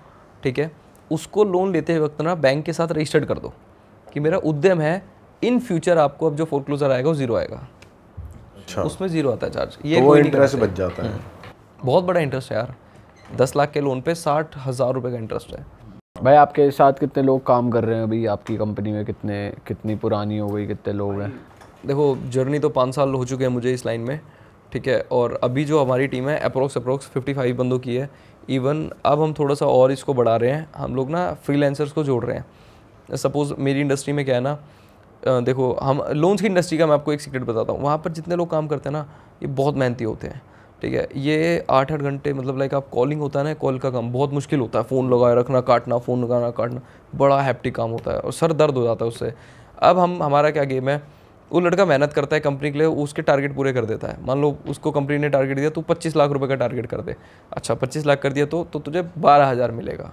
ठीक है, उसको लोन लेते वक्त ना बैंक के साथ रजिस्टर्ड कर दो कि मेरा उद्यम है, इन फ्यूचर आपको अब जो फोरक्लोजर आएगा वो 0 आएगा। अच्छा, उसमें 0 आता है चार्ज, ये तो वो कोई नहीं इंटरेस्ट कराता बच जाता है। बहुत बड़ा इंटरेस्ट है यार, 10 लाख के लोन पे 60,000 रुपये का इंटरेस्ट है। भाई आपके साथ कितने लोग काम कर रहे हैं अभी आपकी कंपनी में, कितनी पुरानी हो गई, कितने लोग हैं? देखो जर्नी तो 5 साल हो चुके हैं मुझे इस लाइन में, ठीक है। और अभी जो हमारी टीम है अप्रोक्स 55 बंदों की है। इवन अब हम थोड़ा सा और इसको बढ़ा रहे हैं, हम लोग ना फ्रीलांसर्स को जोड़ रहे हैं। सपोज़ मेरी इंडस्ट्री में क्या है ना, देखो हम लोन्स की इंडस्ट्री का मैं आपको एक सीक्रेट बताता हूँ, वहाँ पर जितने लोग काम करते हैं ना ये बहुत मेहनती होते हैं, ठीक है। ये 8-8 घंटे, मतलब लाइक आप कॉलिंग होता है ना, कॉल का काम बहुत मुश्किल होता है, फ़ोन लगाए रखना, काटना, फ़ोन लगाना काटना, बड़ा हैप्टिक काम होता है और सर दर्द हो जाता है उससे। अब हमारा क्या गेम है, वो लड़का मेहनत करता है कंपनी के लिए, उसके टारगेट पूरे कर देता है। मान लो उसको कंपनी ने टारगेट दिया, तू 25 लाख रुपए का टारगेट कर दे। अच्छा 25 लाख कर दिया तो तुझे 12,000 मिलेगा।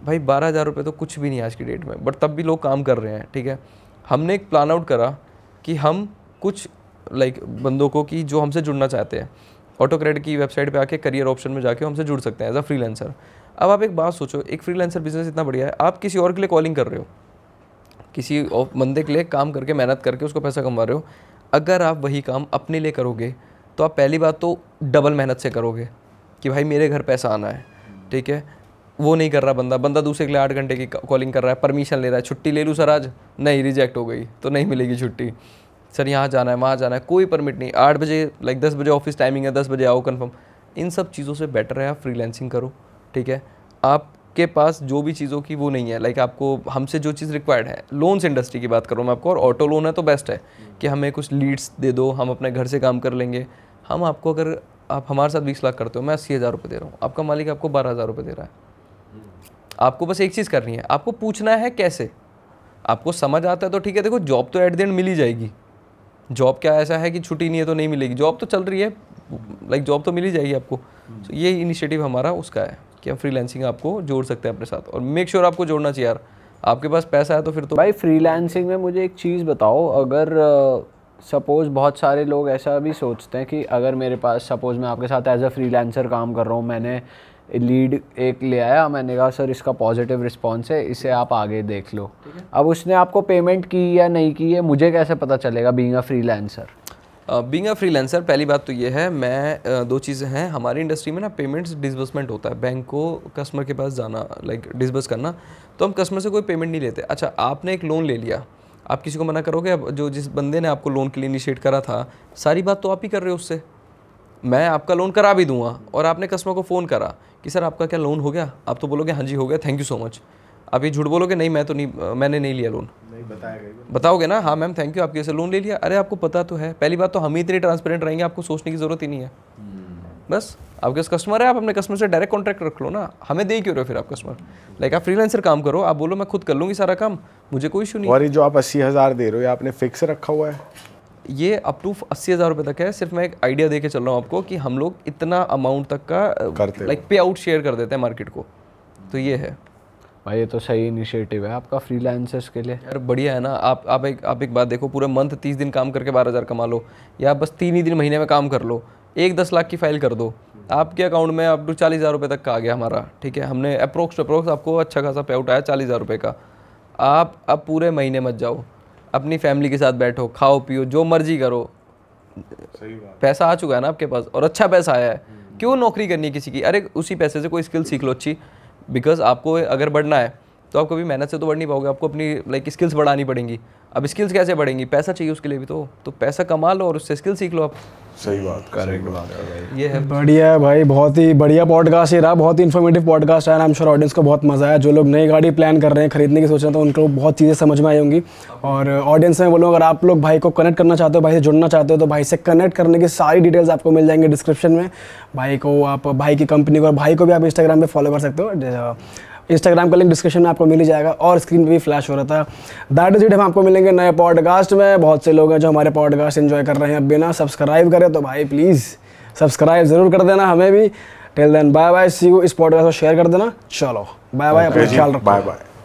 भाई 12,000 रुपये तो कुछ भी नहीं आज की डेट में, बट तब भी लोग काम कर रहे हैं, ठीक है। हमने एक प्लान आउट करा कि हम कुछ लाइक बंदों को कि जो हमसे जुड़ना चाहते हैं, ऑटो क्रेडिट की वेबसाइट पे आके करियर ऑप्शन में जाके हमसे जुड़ सकते हैं एज अ फ्रीलांसर। अब आप एक बात सोचो, एक फ्रीलांसर बिजनेस इतना बढ़िया है, आप किसी और के लिए कॉलिंग कर रहे हो, किसी और बंदे के लिए काम करके मेहनत करके उसको पैसा कमा रहे हो। अगर आप वही काम अपने लिए करोगे तो आप पहली बात तो डबल मेहनत से करोगे कि भाई मेरे घर पैसा आना है, ठीक है। वो नहीं कर रहा बंदा दूसरे के लिए 8 घंटे की कॉलिंग कर रहा है, परमिशन ले रहा है, छुट्टी ले लूँ सर आज, नहीं रिजेक्ट हो गई तो नहीं मिलेगी छुट्टी, सर यहाँ जाना है वहाँ जाना है, कोई परमिट नहीं, 8 बजे 10 बजे ऑफिस टाइमिंग है, 10 बजे आओ कंफर्म। इन सब चीज़ों से बेटर है आप फ्रीलांसिंग करो, ठीक है। आपके पास जो भी चीज़ों की वो नहीं है, आपको हमसे जो चीज़ रिक्वायर्ड है, लोन्स इंडस्ट्री की बात करूँ मैं आपको, और ऑटो लोन है तो बेस्ट है कि हमें कुछ लीड्स दे दो, हम अपने घर से काम कर लेंगे। हम आपको, अगर आप हमारे साथ 20 लाख करते हो, मैं 80,000 रुपये दे रहा हूँ, आपका मालिक आपको 12,000 रुपये दे रहा है। आपको बस एक चीज़ करनी है, आपको पूछना है कैसे, आपको समझ आता है तो ठीक है। देखो जॉब तो एट द एंड मिल ही जाएगी, जॉब क्या ऐसा है कि छुट्टी नहीं है तो नहीं मिलेगी, जॉब तो चल रही है, जॉब तो मिल ही जाएगी आपको। तो ये इनिशिएटिव हमारा उसका है कि हम फ्रीलांसिंग आपको जोड़ सकते हैं अपने साथ, और मेक श्योर आपको जोड़ना चाहिए यार, आपके पास पैसा है तो फिर तो। भाई फ्रीलांसिंग में मुझे एक चीज़ बताओ, अगर सपोज़ बहुत सारे लोग ऐसा भी सोचते हैं कि अगर मेरे पास, सपोज़ मैं आपके साथ एज अ फ्रीलांसर काम कर रहा हूँ, मैंने लीड एक ले आया, मैंने कहा सर इसका पॉजिटिव रिस्पॉन्स है, इसे आप आगे देख लो। अब उसने आपको पेमेंट की या नहीं की है, मुझे कैसे पता चलेगा being a freelancer? Being a freelancer पहली बात तो ये है, मैं दो चीज़ें हैं हमारी इंडस्ट्री में ना, पेमेंट्स डिसबर्समेंट होता है, बैंक को कस्टमर के पास जाना, डिसबर्स करना, तो हम कस्टमर से कोई पेमेंट नहीं लेते। अच्छा, आपने एक लोन ले लिया, आप किसी को मना करोगे? अब जो जिस बंदे ने आपको लोन के लिए इनिशिएट करा था, सारी बात तो आप ही कर रहे हो उससे, मैं आपका लोन करा भी दूंगा, और आपने कस्टमर को फ़ोन करा कि सर आपका क्या लोन हो गया, आप तो बोलोगे हाँ जी हो गया, थैंक यू सो मच। आप ये झूठ बोलोगे नहीं, मैंने नहीं लिया लोन, नहीं बताएगा, बताओगे ना हाँ मैम थैंक यू आपके से लोन ले लिया। अरे आपको पता तो है, पहली बात तो हम ही इतने ट्रांसपेरेंट रहेंगे, आपको सोचने की ज़रूरत ही नहीं है। बस आपके कस्टमर है, आप अपने कस्टमर से डायरेक्ट कॉन्ट्रैक्ट रख लो ना, हमें दे क्यों रहे हो फिर आप कस्टमर? आप फ्रीलांसर काम करो, आप बोलो मैं खुद कर लूँगी सारा काम, मुझे कोई इशू नहीं। और ये जो आप 80,000 दे रहे हो, ये आपने फिक्स रखा हुआ है? ये अप टू 80,000 रुपये तक है। सिर्फ मैं एक आइडिया दे के चल रहा हूँ आपको कि हम लोग इतना अमाउंट तक का करते पे आउट शेयर कर देते हैं मार्केट को, तो ये है भाई। ये तो सही इनिशिएटिव है आपका फ्रीलांसर्स के लिए यार, बढ़िया है ना। आप एक बात देखो, पूरे मंथ 30 दिन काम करके 12,000 कमा लो, या बस 3 ही दिन महीने में काम कर लो, 10 लाख की फाइल कर दो, आपके अकाउंट में अप टू 40,000 रुपये तक का आ गया हमारा, ठीक है। हमने अप्रोक्स आपको अच्छा खासा पे आउट आया 40,000 रुपये का। आप अब पूरे महीने मत जाओ, अपनी फैमिली के साथ बैठो, खाओ पियो, जो मर्जी करो, सही बात। पैसा आ चुका है ना आपके पास, और अच्छा पैसा आया है, क्यों नौकरी करनी है किसी की? अरे उसी पैसे से कोई स्किल सीख लो अच्छी, बिकॉज आपको अगर बढ़ना है तो आप कभी मेहनत से तो बढ़ नहीं पाओगे, आपको अपनी स्किल्स बढ़ानी पड़ेंगी। अब स्किल्स कैसे बढ़ेंगी? पैसा चाहिए उसके लिए भी, तो पैसा कमा लो और उससे स्किल सीख लो आप। सही बात, करेक्ट बात है भाई। ये है बढ़िया है भाई, बहुत ही बढ़िया पॉडकास्ट ये रहा, बहुत ही इन्फॉर्मेटिव पॉडकास्ट है। आई एम श्योर ऑडियंस को बहुत मजा आया। जो लोग नई गाड़ी प्लान कर रहे हैं, खरीदने की सोच रहे हैं, तो उनको बहुत चीज़ें समझ में आई होंगी। और ऑडियंस में बोलूँ, अगर आप लोग भाई को कनेक्ट करना चाहते हो, भाई से जुड़ना चाहते हो, तो भाई से कनेक्ट करने की सारी डिटेल्स आपको मिल जाएंगे डिस्क्रिप्शन में। भाई को आप, भाई की कंपनी को, भाई को भी आप इंस्टाग्राम पे फॉलो कर सकते हो, इंस्टाग्राम का लिंक डिस्क्रिप्शन में आपको मिल ही जाएगा, और स्क्रीन पे भी फ्लैश हो रहा था। That is it. हम आपको मिलेंगे नए पॉडकास्ट में। बहुत से लोग हैं जो हमारे पॉडकास्ट एंजॉय कर रहे हैं, बिना सब्सक्राइब करें तो भाई प्लीज़ सब्सक्राइब ज़रूर कर देना हमें भी। Till then bye bye, see you. इस पॉडकास्ट को शेयर कर देना। चलो बाय बाय, अपना ख्याल रखो। Bye bye.